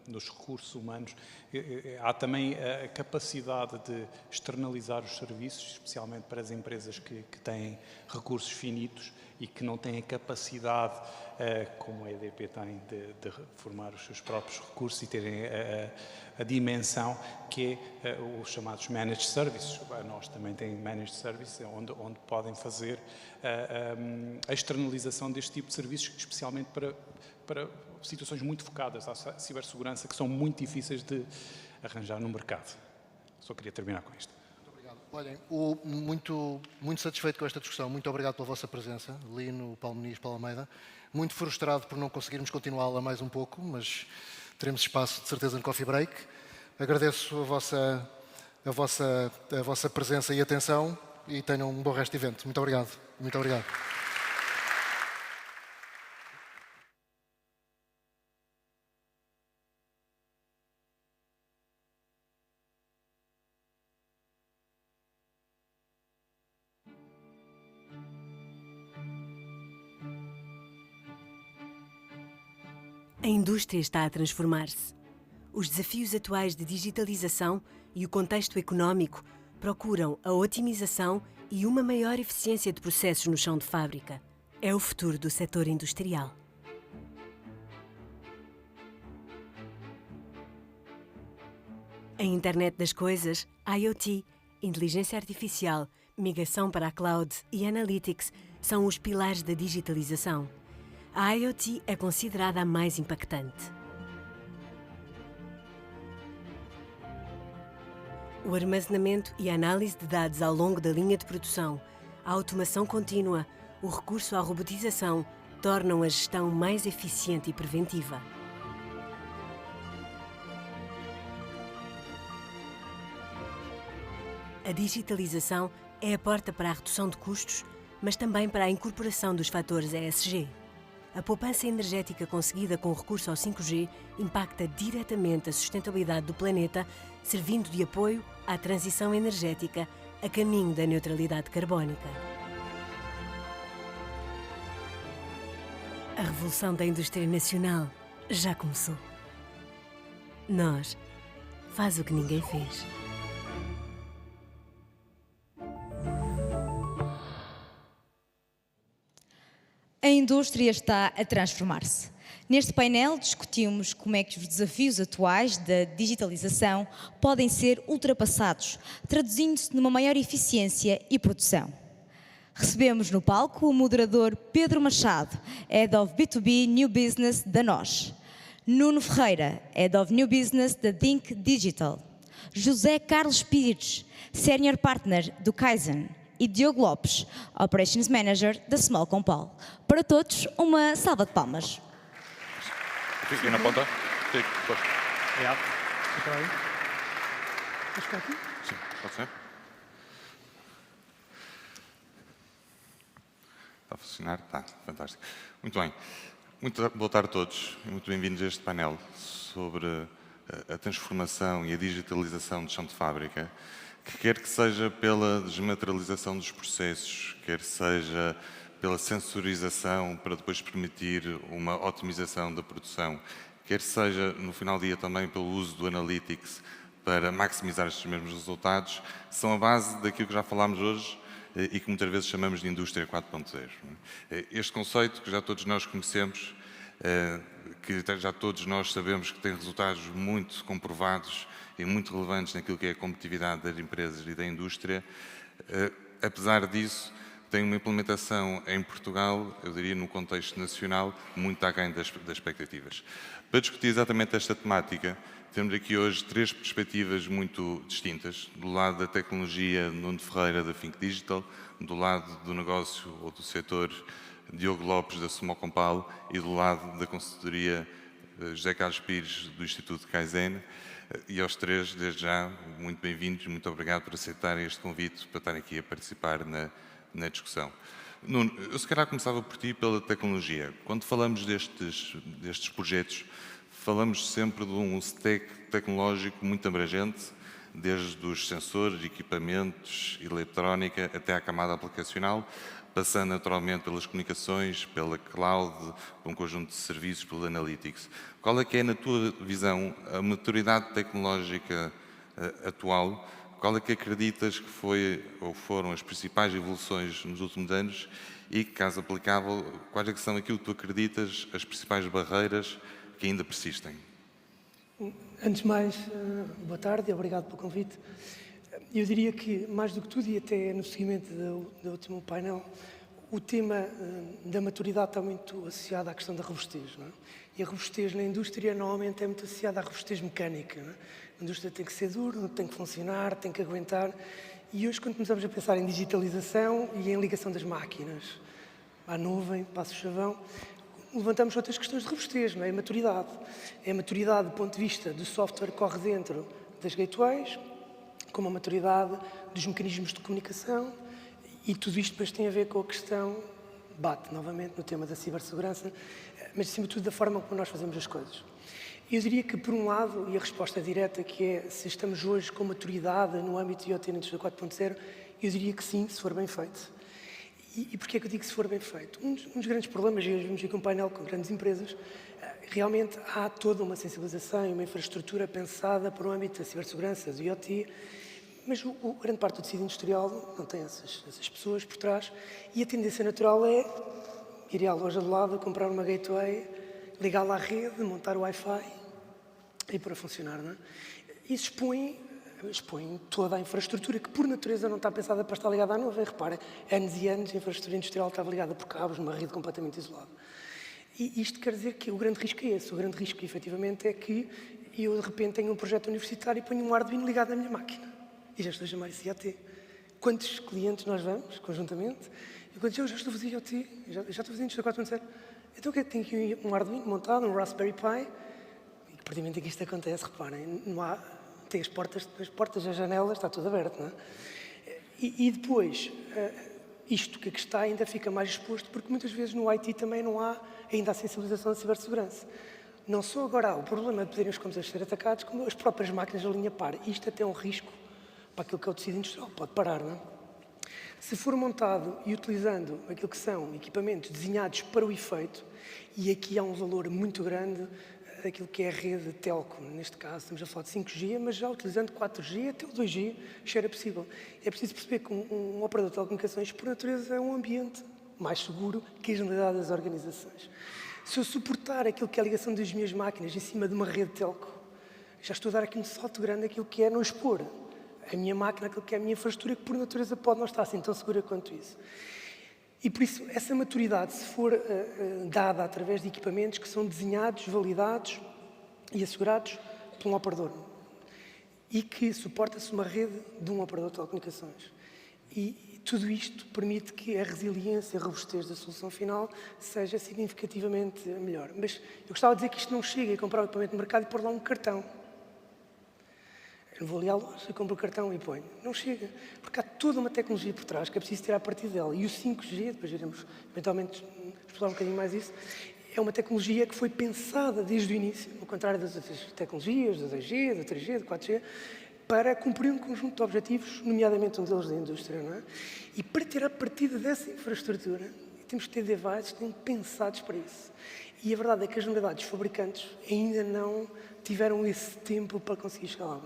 nos recursos humanos, há também a capacidade de externalizar os serviços, especialmente para as empresas que têm recursos finitos e que não têm a capacidade, como a EDP tem, de formar os seus próprios recursos e terem a dimensão que é os chamados Managed Services. Nós também temos Managed Services, onde podem fazer a externalização deste tipo de serviços, especialmente para situações muito focadas à cibersegurança, que são muito difíceis de arranjar no mercado. Só queria terminar com isto. Muito obrigado. Olhem, muito satisfeito com esta discussão. Muito obrigado pela vossa presença, Lino, Paulo Muniz, Paulo Almeida. Muito frustrado por não conseguirmos continuá-la mais um pouco, mas teremos espaço, de certeza, no coffee break. Agradeço a vossa presença e atenção e tenham um bom resto de evento. Muito obrigado. Muito obrigado. A indústria está a transformar-se. Os desafios atuais de digitalização e o contexto económico procuram a otimização e uma maior eficiência de processos no chão de fábrica. É o futuro do setor industrial. A Internet das Coisas, IoT, inteligência artificial, migração para a cloud e analytics são os pilares da digitalização. A IoT é considerada a mais impactante. O armazenamento e a análise de dados ao longo da linha de produção, a automação contínua, o recurso à robotização tornam a gestão mais eficiente e preventiva. A digitalização é a porta para a redução de custos, mas também para a incorporação dos fatores ESG. A poupança energética conseguida com o recurso ao 5G impacta diretamente a sustentabilidade do planeta, servindo de apoio à transição energética a caminho da neutralidade carbónica. A revolução da indústria nacional já começou. Nós faz o que ninguém fez. A indústria está a transformar-se. Neste painel discutimos como é que os desafios atuais da digitalização podem ser ultrapassados, traduzindo-se numa maior eficiência e produção. Recebemos no palco o moderador Pedro Machado, Head of B2B New Business da NOS. Nuno Ferreira, Head of New Business da Think Digital. José Carlos Pires, Senior Partner do Kaizen. E Diogo Lopes, Operations Manager da Small Compal. Para todos, uma salva de palmas. Fiquem na ponta. Fique, pois. Obrigado. Fica aí. Vamos ficar aqui? Sim, pode ser. Está a funcionar? Está, fantástico. Muito bem. Muito boa tarde a todos e muito bem-vindos a este painel sobre a transformação e a digitalização do chão de fábrica, que quer que seja pela desmaterialização dos processos, quer seja pela sensorização para depois permitir uma otimização da produção, quer seja no final do dia também pelo uso do Analytics para maximizar estes mesmos resultados, são a base daquilo que já falámos hoje e que muitas vezes chamamos de indústria 4.0. Este conceito que já todos nós conhecemos, que já todos nós sabemos que tem resultados muito comprovados e muito relevantes naquilo que é a competitividade das empresas e da indústria, apesar disso, tem uma implementação em Portugal, eu diria no contexto nacional, muito aquém das expectativas. Para discutir exatamente esta temática, temos aqui hoje três perspectivas muito distintas. Do lado da tecnologia, Nuno Ferreira, da Think Digital, do lado do negócio ou do setor, Diogo Lopes, da Sumocompal, e do lado da consultoria, José Carlos Pires, do Instituto Kaizen. E aos três, desde já, muito bem-vindos, muito obrigado por aceitarem este convite para estarem aqui a participar na discussão. Nuno, eu se calhar começava por ti pela tecnologia. Quando falamos destes projetos, falamos sempre de um stack tecnológico muito abrangente, desde os sensores, equipamentos, eletrónica, até à camada aplicacional, passando naturalmente pelas comunicações, pela cloud, por um conjunto de serviços, pelo Analytics. Qual é que é, na tua visão, a maturidade tecnológica atual? Qual é que acreditas que foi ou foram as principais evoluções nos últimos anos e, caso aplicável, quais é que são aquilo que tu acreditas as principais barreiras que ainda persistem? Antes de mais, boa tarde e obrigado pelo convite. Eu diria que, mais do que tudo, e até no seguimento do último painel, o tema da maturidade está muito associado à questão da robustez. Não é? E a robustez na indústria normalmente é muito associada à robustez mecânica. Não é? A indústria tem que ser dura, tem que funcionar, tem que aguentar. E hoje, quando começamos a pensar em digitalização e em ligação das máquinas à nuvem, passo o chavão, levantamos outras questões de robustez, não é? A maturidade. É a maturidade do ponto de vista do software que corre dentro das gateways, como a maturidade dos mecanismos de comunicação, e tudo isto depois tem a ver com a questão, bate novamente no tema da cibersegurança, mas acima de tudo da forma como nós fazemos as coisas. Eu diria que, por um lado, e a resposta direta que é se estamos hoje com maturidade no âmbito de IoT na indústria 4.0, eu diria que sim, se for bem feito. E porquê é que eu digo que se for bem feito? Um dos grandes problemas, e hoje vimos aqui um painel com grandes empresas, realmente há toda uma sensibilização e uma infraestrutura pensada para o âmbito da cibersegurança, do IoT, mas grande parte do tecido industrial não tem essas pessoas por trás, e a tendência natural é ir à loja de lado, comprar uma gateway, ligá-la à rede, montar o Wi-Fi e para funcionar. Não é? Isso expõe toda a infraestrutura que, por natureza, não está pensada para estar ligada à nuvem. Repara, anos e anos a infraestrutura industrial estava ligada por cabos numa rede completamente isolada. E isto quer dizer que o grande risco é esse. O grande risco, efetivamente, é que eu, de repente, tenho um projeto universitário e ponho um Arduino ligado à minha máquina. E já estou a chamar isso IoT. Quantos clientes nós vamos, conjuntamente, e quando eu já estou a fazer IoT, já estou a fazer indústria 4.0, então o que é que tenho aqui um Arduino montado, um Raspberry Pi, e que, praticamente, é que isto acontece, reparem, não há... Tem as portas, as janelas, está tudo aberto, não é? E depois, isto que está ainda fica mais exposto, porque muitas vezes no IT também não há ainda a sensibilização da cibersegurança. Não só agora há o problema de poderem os computadores ser atacados, como as próprias máquinas da linha par. Isto até é um risco para aquilo que é o tecido industrial, pode parar, não é? Se for montado e utilizando aquilo que são equipamentos desenhados para o efeito, e aqui há um valor muito grande daquilo que é a rede telco, neste caso estamos a falar de 5G, mas já utilizando 4G até o 2G, já era possível. É preciso perceber que um operador de telecomunicações, por natureza, é um ambiente mais seguro que a generalidade das organizações. Se eu suportar aquilo que é a ligação das minhas máquinas em cima de uma rede telco, já estou a dar aqui um salto grande aquilo que é não expor a minha máquina, aquilo que é a minha infraestrutura, que por natureza pode não estar assim tão segura quanto isso. E por isso, essa maturidade, se for dada através de equipamentos que são desenhados, validados e assegurados por um operador e que suporta-se uma rede de um operador de telecomunicações. E tudo isto permite que a resiliência e a robustez da solução final seja significativamente melhor. Mas eu gostava de dizer que isto não chega a comprar o equipamento de mercado e pôr lá um cartão. Eu vou ali à loja, compro o cartão e ponho. Não chega, porque há toda uma tecnologia por trás que é preciso tirar partido dela. E o 5G, depois iremos eventualmente explorar um bocadinho mais isso, é uma tecnologia que foi pensada desde o início, ao contrário das outras tecnologias, da 2G, da 3G, da 4G, para cumprir um conjunto de objetivos, nomeadamente um deles da indústria, não é? E para tirar partido dessa infraestrutura, temos que ter devices que estão pensados para isso. E a verdade é que as novidades fabricantes ainda não tiveram esse tempo para conseguir chegar lá.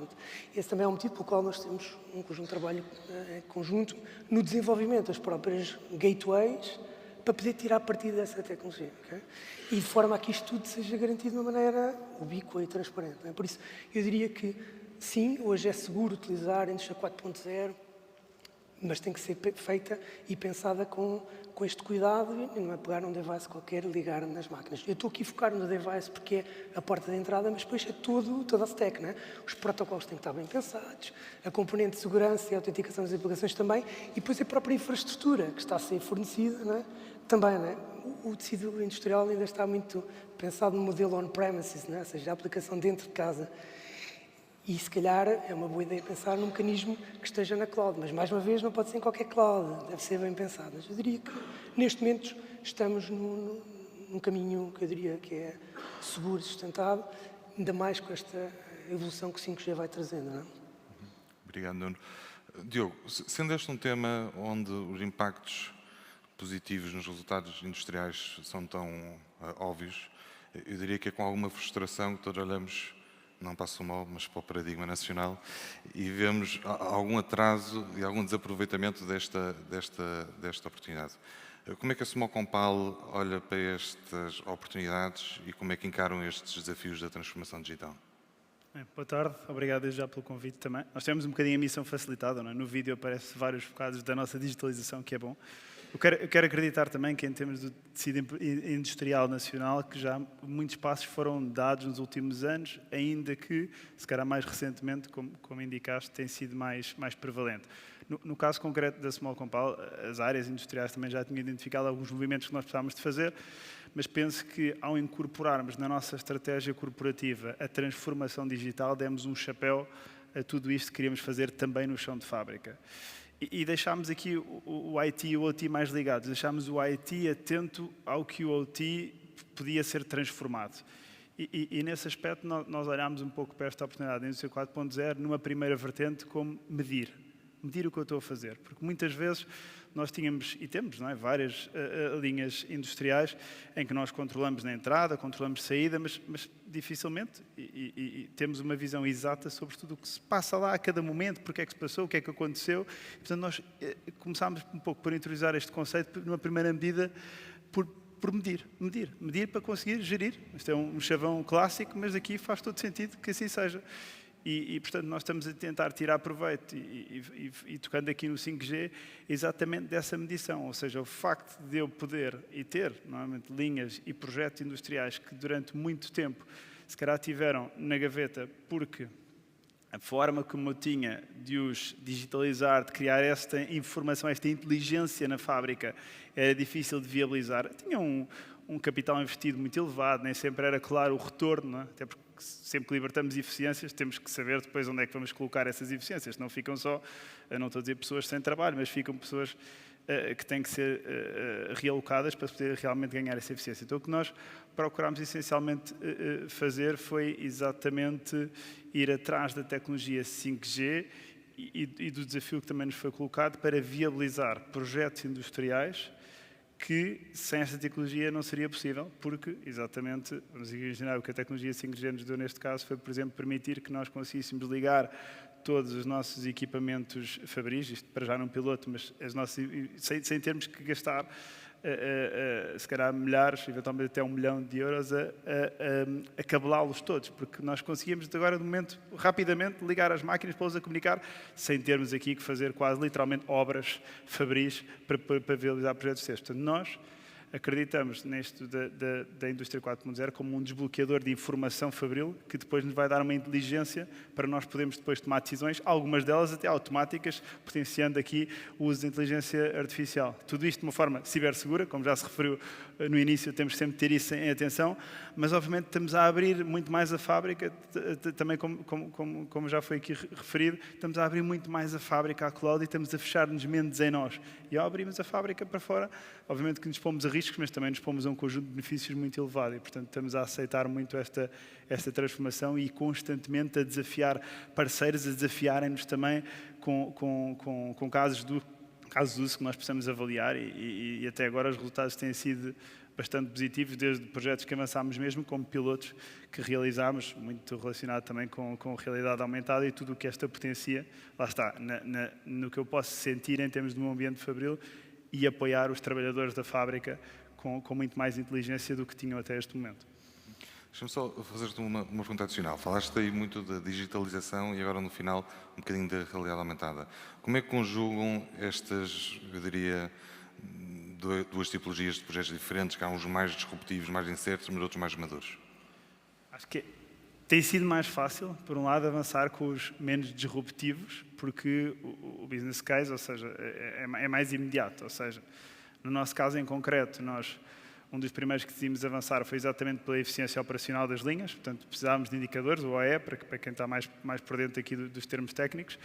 Esse também é o motivo pelo qual nós temos um conjunto de trabalho conjunto no desenvolvimento das próprias gateways para poder tirar partido dessa tecnologia. Okay? E de forma a que isto tudo seja garantido de uma maneira ubíqua e transparente. Não é? Por isso, eu diria que sim, hoje é seguro utilizar a indústria 4.0, mas tem que ser feita e pensada com este cuidado e não é pegar um device qualquer e ligar nas máquinas. Eu estou aqui a focar no device porque é a porta de entrada, mas depois é toda a stack, não é? Os protocolos têm que estar bem pensados, a componente de segurança e autenticação das aplicações também, e depois a própria infraestrutura que está a ser fornecida, não é? Também, não é? O tecido industrial ainda está muito pensado no modelo on-premises, não é? Ou seja, a aplicação dentro de casa. E, se calhar, é uma boa ideia pensar num mecanismo que esteja na cloud. Mas, mais uma vez, não pode ser em qualquer cloud. Deve ser bem pensado. Mas eu diria que, neste momento, estamos num caminho que eu diria que é seguro e sustentado, ainda mais com esta evolução que o 5G vai trazendo, não é? Obrigado, Nuno. Diogo, sendo este um tema onde os impactos positivos nos resultados industriais são tão óbvios, eu diria que é com alguma frustração que todos olhamos não para a Sumol, mas para o paradigma nacional, e vemos algum atraso e algum desaproveitamento desta oportunidade. Como é que a Sumol Compal olha para estas oportunidades e como é que encaram estes desafios da transformação digital? Boa tarde, obrigado desde já pelo convite também. Nós temos um bocadinho a missão facilitada, não é? No vídeo aparece vários focados da nossa digitalização, que é bom. Eu quero acreditar também que, em termos do tecido industrial nacional, que já muitos passos foram dados nos últimos anos, ainda que, se calhar mais recentemente, como indicaste, tem sido mais prevalente. No caso concreto da Sumol Compal, as áreas industriais também já tinham identificado alguns movimentos que nós precisávamos de fazer, mas penso que, ao incorporarmos na nossa estratégia corporativa a transformação digital, demos um chapéu a tudo isto que queríamos fazer também no chão de fábrica. E deixámos aqui o IT e o OT mais ligados, deixámos o IT atento ao que o OT podia ser transformado. E nesse aspecto nós olhámos um pouco para esta oportunidade da indústria 4.0 numa primeira vertente como medir o que eu estou a fazer. Porque muitas vezes nós tínhamos, e temos, não é, várias linhas industriais em que nós controlamos na entrada, controlamos saída, mas dificilmente e temos uma visão exata sobre tudo o que se passa lá a cada momento, porque é que se passou, o que é que aconteceu. E, portanto, nós começámos um pouco por interiorizar este conceito, numa primeira medida, por medir para conseguir gerir. Isto é um chavão clássico, mas aqui faz todo sentido que assim seja. E, portanto, nós estamos a tentar tirar proveito e tocando aqui no 5G exatamente dessa medição, ou seja, o facto de eu poder e ter, normalmente, linhas e projetos industriais que durante muito tempo se calhar tiveram na gaveta porque a forma como eu tinha de os digitalizar, de criar esta informação, esta inteligência na fábrica era difícil de viabilizar. Tinha um capital investido muito elevado, nem sempre era claro o retorno, não é? Até porque sempre que libertamos eficiências, temos que saber depois onde é que vamos colocar essas eficiências. Não ficam só, não estou a dizer pessoas sem trabalho, mas ficam pessoas que têm que ser realocadas para poder realmente ganhar essa eficiência. Então, o que nós procurámos essencialmente fazer foi exatamente ir atrás da tecnologia 5G e do desafio que também nos foi colocado para viabilizar projetos industriais que sem esta tecnologia não seria possível, porque, exatamente, vamos imaginar o que a tecnologia 5G nos deu neste caso foi, por exemplo, permitir que nós conseguíssemos ligar todos os nossos equipamentos fabris, isto para já num piloto, mas sem termos que gastar, se calhar milhares, eventualmente até €1 milhão a cabelá-los todos, porque nós conseguíamos agora, de momento, rapidamente ligar as máquinas para os a comunicar, sem termos aqui que fazer quase literalmente obras fabris para viabilizar projetos destes. Portanto, nós acreditamos neste da indústria 4.0 como um desbloqueador de informação fabril que depois nos vai dar uma inteligência para nós podermos depois tomar decisões, algumas delas até automáticas, potenciando aqui o uso da inteligência artificial. Tudo isto de uma forma cibersegura, como já se referiu no início, temos sempre de ter isso em atenção, mas obviamente estamos a abrir muito mais a fábrica, também como já foi aqui referido, estamos a abrir muito mais a fábrica à cloud e estamos a fechar-nos menos em nós. E ao abrirmos a fábrica para fora, obviamente que nos pomos a riscos, mas também nos pomos a um conjunto de benefícios muito elevado e, portanto, estamos a aceitar muito esta transformação e constantemente a desafiar parceiros, a desafiarem-nos também com casos de uso que nós possamos avaliar e até agora os resultados têm sido bastante positivos, desde projetos que avançámos mesmo, como pilotos que realizámos, muito relacionado também com realidade aumentada e tudo o que esta potencia, lá está, no que eu posso sentir em termos de um ambiente fabril e apoiar os trabalhadores da fábrica com muito mais inteligência do que tinham até este momento. Deixa-me só fazer-te uma pergunta adicional. Falaste aí muito da digitalização e agora no final um bocadinho da realidade aumentada. Como é que conjugam estas, eu diria, duas tipologias de projetos diferentes, que há uns mais disruptivos, mais incertos, mas outros mais maduros? Acho que tem sido mais fácil, por um lado, avançar com os menos disruptivos, porque o business case, ou seja, é mais imediato. Ou seja, no nosso caso em concreto, um dos primeiros que decidimos avançar foi exatamente pela eficiência operacional das linhas, portanto, precisávamos de indicadores, o OE, para quem está mais por dentro aqui dos termos técnicos,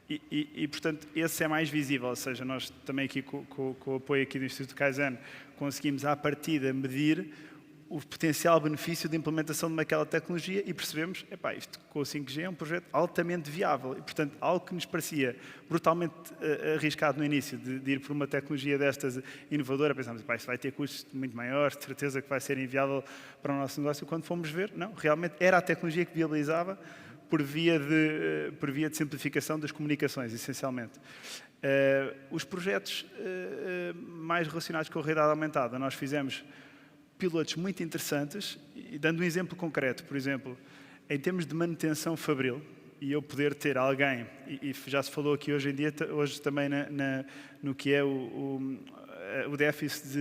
e, portanto, esse é mais visível, ou seja, nós também aqui com o apoio aqui do Instituto Kaizen conseguimos, à partida, medir o potencial benefício de implementação de aquela tecnologia e percebemos, isto com o 5G é um projeto altamente viável e, portanto, algo que nos parecia brutalmente arriscado no início de ir por uma tecnologia destas inovadora, pensámos, isto vai ter custos muito maiores, de certeza que vai ser inviável para o nosso negócio. Quando fomos ver, não, realmente era a tecnologia que viabilizava por via de simplificação das comunicações, essencialmente. Os projetos mais relacionados com a realidade aumentada, nós fizemos pilotos muito interessantes, e dando um exemplo concreto, por exemplo, em termos de manutenção fabril, e eu poder ter alguém, e já se falou aqui hoje em dia, hoje também no que é o déficit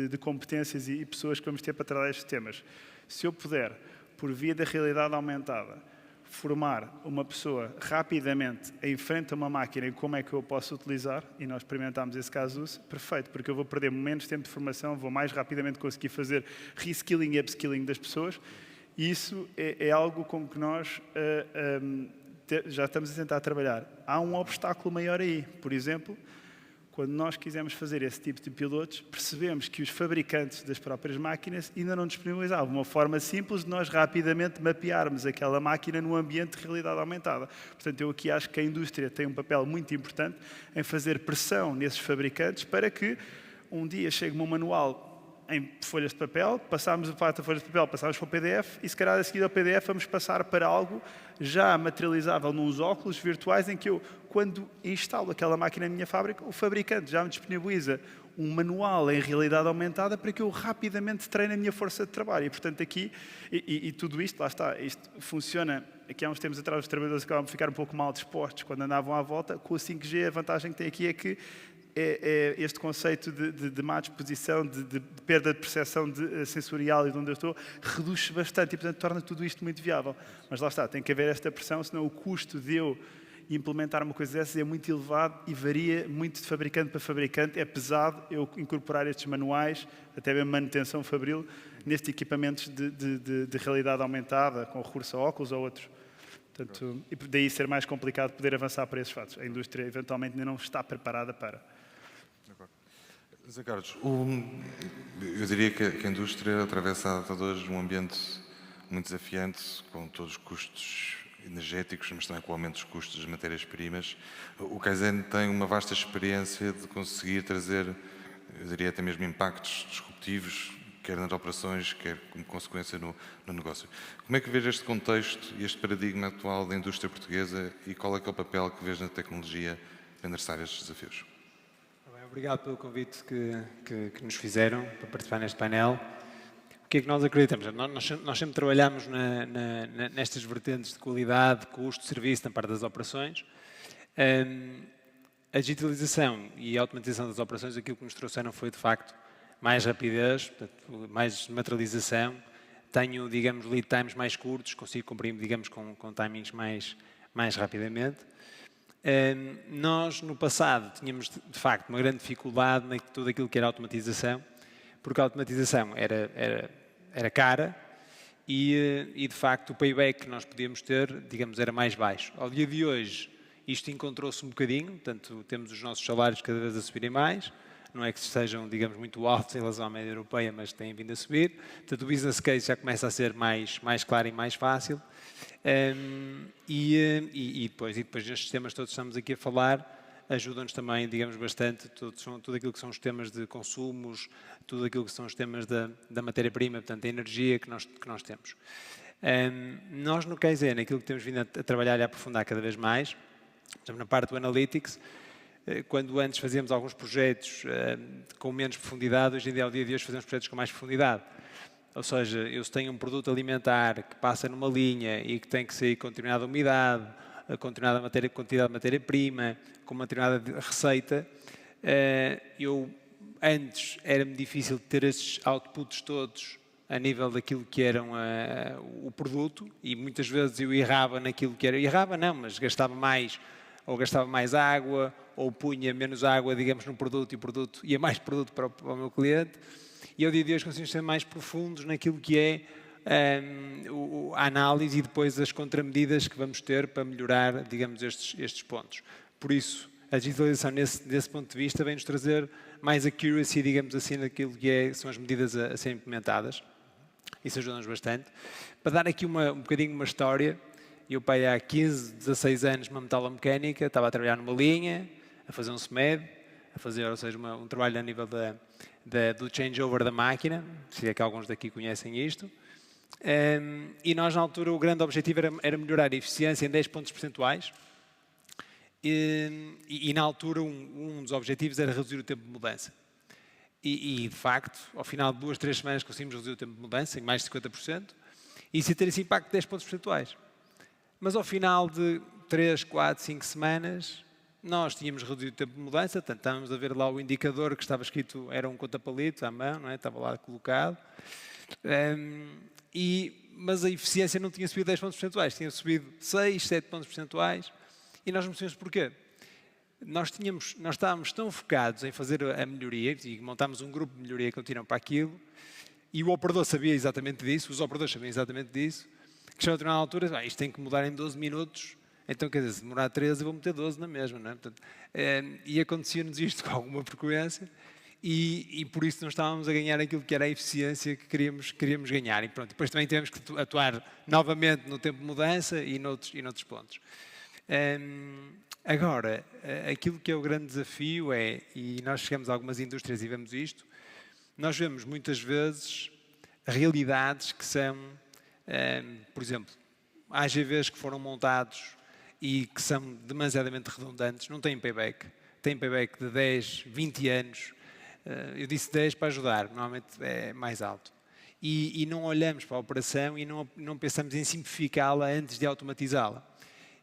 de competências e pessoas que vamos ter para tratar estes temas. Se eu puder, por via da realidade aumentada, formar uma pessoa rapidamente em frente a uma máquina e como é que eu posso utilizar, e nós experimentámos esse caso de uso, perfeito, porque eu vou perder menos tempo de formação, vou mais rapidamente conseguir fazer reskilling e upskilling das pessoas, e isso é algo com que nós já estamos a tentar trabalhar. Há um obstáculo maior aí, por exemplo, quando nós quisemos fazer esse tipo de pilotos, percebemos que os fabricantes das próprias máquinas ainda não disponibilizavam uma forma simples de nós rapidamente mapearmos aquela máquina num ambiente de realidade aumentada. Portanto, eu aqui acho que a indústria tem um papel muito importante em fazer pressão nesses fabricantes para que um dia chegue um manual em folhas de papel, passámos para a folha de papel, passámos para o PDF e se calhar a seguir ao PDF vamos passar para algo já materializável nos óculos virtuais em que eu, quando instalo aquela máquina na minha fábrica, o fabricante já me disponibiliza um manual em realidade aumentada para que eu rapidamente treine a minha força de trabalho. E, portanto, aqui, e tudo isto, lá está, isto funciona. Aqui há uns tempos atrás os trabalhadores acabavam de ficar um pouco mal dispostos quando andavam à volta. Com o 5G, a vantagem que tem aqui é que este conceito de má disposição, de perda de percepção sensorial e de onde eu estou, reduz-se bastante e, portanto, torna tudo isto muito viável. Mas lá está, tem que haver esta pressão, senão o custo de eu implementar uma coisa dessas é muito elevado e varia muito de fabricante para fabricante. É pesado eu incorporar estes manuais, até mesmo manutenção fabril, nestes equipamentos de realidade aumentada, com recurso a óculos ou outros. Portanto, e daí ser mais complicado poder avançar para esses fatos. A indústria, eventualmente, ainda não está preparada para. Zé Carlos, eu diria que a indústria atravessa hoje um ambiente muito desafiante, com todos os custos energéticos, mas também com o aumento dos custos das matérias-primas. O Kaizen tem uma vasta experiência de conseguir trazer, eu diria até mesmo impactos disruptivos, quer nas operações, quer como consequência no negócio. Como é que vês este contexto e este paradigma atual da indústria portuguesa e qual é que é o papel que vês na tecnologia para endereçar estes desafios? Obrigado pelo convite que nos fizeram para participar neste painel. O que é que nós acreditamos? Nós sempre trabalhamos nestas vertentes de qualidade, custo, serviço, na parte das operações. A digitalização e a automatização das operações, aquilo que nos trouxeram foi, de facto, mais rapidez, portanto, mais materialização, tenho, digamos, lead times mais curtos, consigo cumprir, digamos, com timings mais rapidamente. Nós, no passado, tínhamos, de facto, uma grande dificuldade em tudo aquilo que era automatização, porque a automatização era cara e, de facto, o payback que nós podíamos ter, digamos, era mais baixo. Ao dia de hoje, isto encontrou-se um bocadinho, portanto, temos os nossos salários cada vez a subirem mais, não é que sejam, digamos, muito altos em relação à média europeia, mas têm vindo a subir. Portanto, o business case já começa a ser mais claro e mais fácil. E depois estes sistemas todos que estamos aqui a falar ajudam-nos também, digamos, bastante, tudo aquilo que são os temas de consumos, tudo aquilo que são os temas da matéria-prima, portanto, a energia que nós temos. Nós, no Kaizen, aquilo que temos vindo a trabalhar e a aprofundar cada vez mais, estamos na parte do Analytics. Quando antes fazíamos alguns projetos com menos profundidade, hoje em dia, ao dia de hoje, fazemos projetos com mais profundidade. Ou seja, eu se tenho um produto alimentar que passa numa linha e que tem que sair com determinada umidade, com determinada quantidade de matéria-prima, com uma determinada receita, antes era-me difícil ter esses outputs todos a nível daquilo que eram o produto e muitas vezes eu errava naquilo que era. Errava não, mas gastava mais, ou gastava mais água, ou punha menos água, digamos, no produto e o produto ia mais produto para o meu cliente. E ao dia de hoje conseguimos ser mais profundos naquilo que é a análise e depois as contramedidas que vamos ter para melhorar, digamos, estes pontos. Por isso, a digitalização, desse ponto de vista, vem-nos trazer mais accuracy, digamos assim, naquilo que são as medidas a serem implementadas. Isso ajuda-nos bastante. Para dar aqui um bocadinho uma história, eu, pai, há 15, 16 anos, uma metalomecânica, estava a trabalhar numa linha, a fazer um SMED, a fazer, ou seja, um trabalho a nível do changeover da máquina, se é que alguns daqui conhecem isto. E nós, na altura, o grande objetivo era melhorar a eficiência em 10 pontos percentuais. E na altura, um dos objetivos era reduzir o tempo de mudança. E de facto, ao final de 2, 3 semanas, conseguimos reduzir o tempo de mudança em mais de 50%. E isso ia ter esse impacto de 10 pontos percentuais. Mas ao final de 3, 4, 5 semanas, nós tínhamos reduzido o tempo de mudança, portanto, estávamos a ver lá o indicador que estava escrito, era um conta-palito à mão, não é? Estava lá colocado. Mas a eficiência não tinha subido 10 pontos percentuais, tinha subido 6, 7 pontos percentuais. E nós não percebemos porquê. Nós estávamos tão focados em fazer a melhoria, e montámos um grupo de melhoria contínuo para aquilo, e o operador sabia exatamente disso, os operadores sabiam exatamente disso, que chegou a determinada altura, isto tem que mudar em 12 minutos, então, quer dizer, se demorar 13, eu vou meter 12 na mesma, não é? Portanto, e acontecia-nos isto com alguma frequência, e por isso não estávamos a ganhar aquilo que era a eficiência que queríamos ganhar. E pronto, depois também tivemos que atuar novamente no tempo de mudança e noutros pontos. Agora, aquilo que é o grande desafio e nós chegamos a algumas indústrias e vemos isto, nós vemos muitas vezes realidades que são, por exemplo, AGVs que foram montados e que são demasiadamente redundantes, não têm payback de 10, 20 anos, eu disse 10 para ajudar, normalmente é mais alto. E não olhamos para a operação e não pensamos em simplificá-la antes de automatizá-la.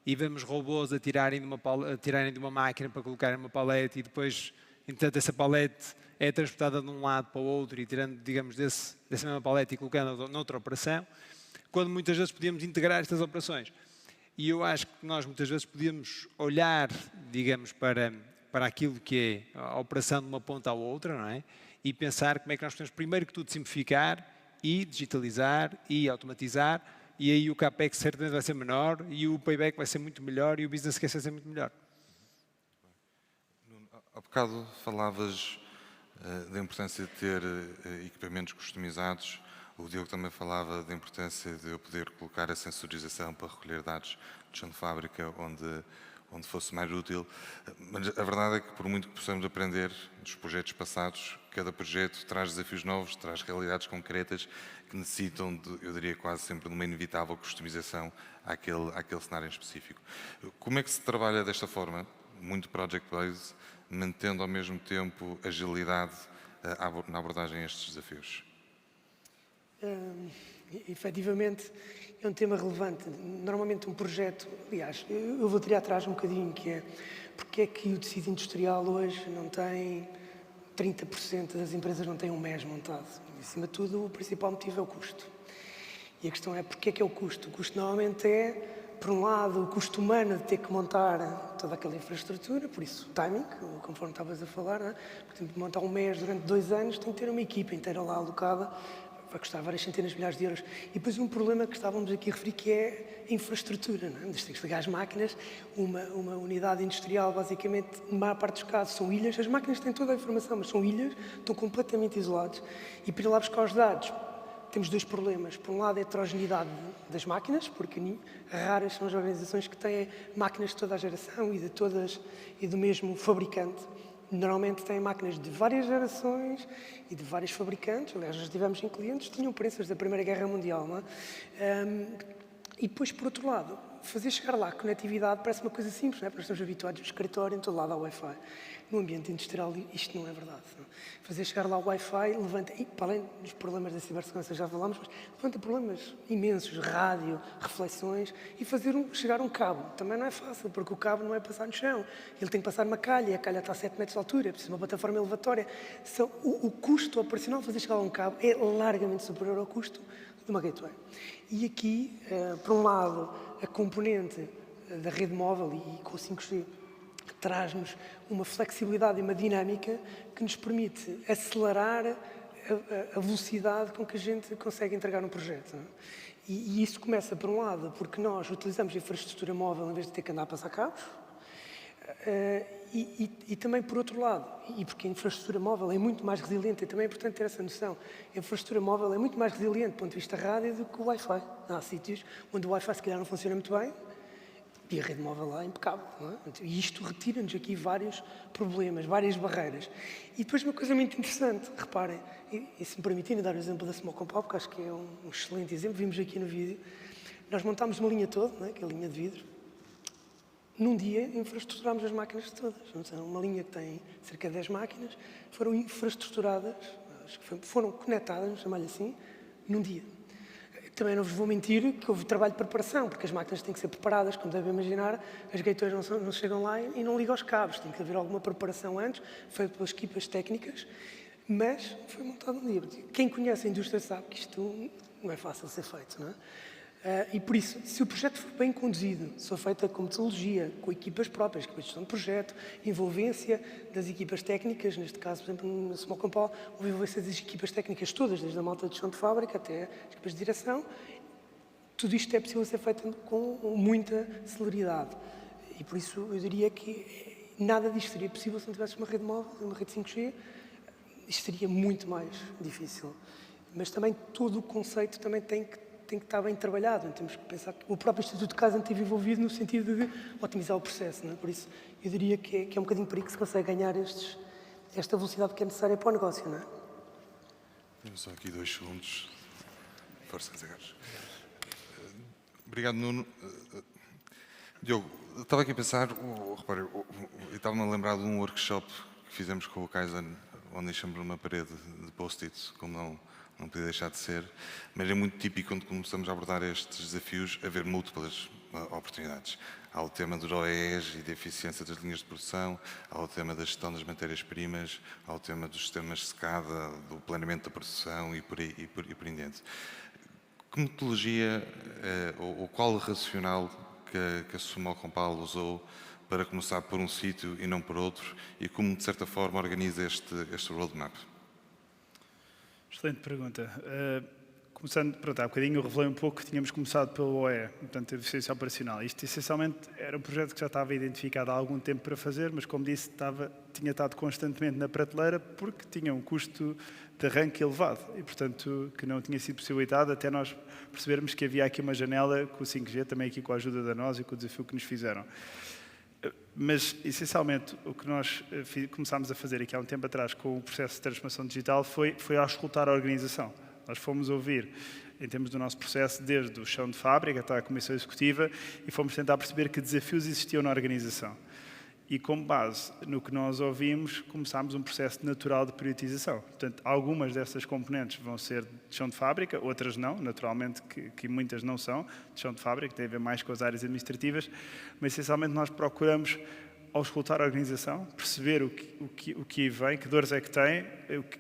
E vemos robôs a tirarem de uma máquina para colocarem uma palete e depois, entretanto, essa palete é transportada de um lado para o outro e tirando, digamos, dessa mesma palete e colocando noutra operação, quando muitas vezes podíamos integrar estas operações. E eu acho que nós muitas vezes podíamos olhar, digamos, para aquilo que é a operação de uma ponta à outra, não é? E pensar como é que nós podemos, primeiro que tudo, simplificar e digitalizar e automatizar, e aí o CAPEX certamente vai ser menor e o payback vai ser muito melhor e o business case vai ser muito melhor. Há bocado falavas da importância de ter equipamentos customizados. O Diogo também falava da importância de eu poder colocar a sensorização para recolher dados de chão de fábrica onde fosse mais útil. Mas a verdade é que, por muito que possamos aprender dos projetos passados, cada projeto traz desafios novos, traz realidades concretas que necessitam, eu diria quase sempre, de uma inevitável customização àquele cenário em específico. Como é que se trabalha desta forma, muito project-based, mantendo ao mesmo tempo agilidade na abordagem a estes desafios? Efetivamente, é um tema relevante. Normalmente um projeto, aliás, eu vou tirar atrás um bocadinho, que é porque é que o tecido industrial hoje não tem 30% das empresas não têm um MES montado. E, acima de tudo, o principal motivo é o custo. E a questão é, porquê é que é o custo? O custo normalmente é, por um lado, o custo humano de ter que montar toda aquela infraestrutura, por isso o timing, conforme estavas a falar, não é? Por exemplo, montar um MES durante 2 anos tem que ter uma equipa inteira lá alocada, vai custar várias centenas de milhares de euros. E depois um problema que estávamos aqui a referir, que é a infraestrutura, não é? Tens que ligar as máquinas, uma unidade industrial, basicamente, na maior parte dos casos, são ilhas, as máquinas têm toda a informação, mas são ilhas, estão completamente isolados, e para ir lá buscar os dados, temos 2 problemas. Por um lado, a heterogeneidade das máquinas, porque raras são as organizações que têm máquinas de toda a geração e do mesmo fabricante. Normalmente têm máquinas de várias gerações e de vários fabricantes. Aliás, nós tivemos em clientes que tinham prensas da Primeira Guerra Mundial. Não é? E depois, por outro lado, fazer chegar lá a conectividade parece uma coisa simples, não é? Porque nós estamos habituados no escritório, em todo lado, ao Wi-Fi. No ambiente industrial, isto não é verdade. Não é? Fazer chegar lá o Wi-Fi levanta, e para além dos problemas da cibersegurança, já falámos, mas levanta problemas imensos, rádio, reflexões, e fazer chegar um cabo. Também não é fácil, porque o cabo não é passar no chão. Ele tem que passar numa calha, e a calha está a 7 metros de altura, é preciso uma plataforma elevatória. O custo operacional de fazer chegar lá um cabo é largamente superior ao custo de uma gateway. E aqui, por um lado, a componente da rede móvel e com o 5G traz-nos uma flexibilidade e uma dinâmica que nos permite acelerar a velocidade com que a gente consegue entregar um projeto. Não é? E isso começa, por um lado, porque nós utilizamos a infraestrutura móvel em vez de ter que andar a passar cabos, e também, por outro lado, e porque a infraestrutura móvel é muito mais resiliente, e também é importante ter essa noção, a infraestrutura móvel é muito mais resiliente do ponto de vista rádio do que o Wi-Fi. Há sítios onde o Wi-Fi se calhar não funciona muito bem, e a rede móvel lá é impecável. Não é? E isto retira-nos aqui vários problemas, várias barreiras. E depois uma coisa muito interessante, reparem, e se me permitirem dar o exemplo da Small Compound, porque acho que é um excelente exemplo, vimos aqui no vídeo, nós montámos uma linha toda, não é? Que é a linha de vidro. Num dia, infraestruturámos as máquinas todas. Uma linha que tem cerca de 10 máquinas, foram infraestruturadas, foram conectadas, vamos chamar-lhe assim, num dia. Também não vos vou mentir que houve trabalho de preparação, porque as máquinas têm que ser preparadas, como devem imaginar, as gateways não chegam lá e não ligam aos cabos, tem que haver alguma preparação antes, feita pelas equipas técnicas, mas foi montado um dia. Quem conhece a indústria sabe que isto não é fácil de ser feito, não é? E por isso, se o projeto for bem conduzido, se for feito com metodologia, com equipas próprias, equipas de gestão de projeto, envolvência das equipas técnicas, neste caso, por exemplo, no Small Compound, houve envolvência das equipas técnicas todas, desde a malta de gestão de fábrica até as equipas de direção, tudo isto é possível ser feito com muita celeridade. E por isso eu diria que nada disto seria possível se não tivesse uma rede móvel, uma rede 5G, isto seria muito mais difícil. Mas também todo o conceito também tem que estar bem trabalhado. Temos que pensar que o próprio Instituto de Casa esteve envolvido no sentido de otimizar o processo. Não é? Por isso, eu diria que é um bocadinho por aí que se consegue ganhar esta velocidade que é necessária para o negócio. Não é? Temos só aqui 2 segundos. Força, Zé Carlos. Obrigado, Nuno. Diogo, estava aqui a pensar, repare, eu estava-me a lembrar de um workshop que fizemos com o Kaizen, onde deixamos uma parede de post-its, como não podia deixar de ser, mas é muito típico quando começamos a abordar estes desafios, haver múltiplas oportunidades. Há o tema dos OEEs e da eficiência das linhas de produção, há o tema da gestão das matérias-primas, há o tema dos sistemas de SCADA, do planeamento da produção e por em diante. Que metodologia ou qual o racional que a Small Compound usou para começar por um sítio e não por outro, e como, de certa forma, organiza este roadmap? Excelente pergunta. Começando, pronto, há bocadinho eu revelei um pouco que tínhamos começado pelo OE, portanto, a eficiência operacional. Isto, essencialmente, era um projeto que já estava identificado há algum tempo para fazer, mas, como disse, tinha estado constantemente na prateleira porque tinha um custo de arranque elevado e, portanto, que não tinha sido possibilitado até nós percebermos que havia aqui uma janela com o 5G, também aqui com a ajuda da nós e com o desafio que nos fizeram. Mas, essencialmente, o que nós começámos a fazer aqui há um tempo atrás com o processo de transformação digital foi auscultar a organização. Nós fomos ouvir, em termos do nosso processo, desde o chão de fábrica até a comissão executiva, e fomos tentar perceber que desafios existiam na organização. E, com base no que nós ouvimos, começámos um processo natural de priorização. Portanto, algumas dessas componentes vão ser de chão de fábrica, outras não, naturalmente que muitas não são de chão de fábrica, tem a ver mais com as áreas administrativas, mas essencialmente nós procuramos auscultar a organização, perceber o que vem, que dores é que tem,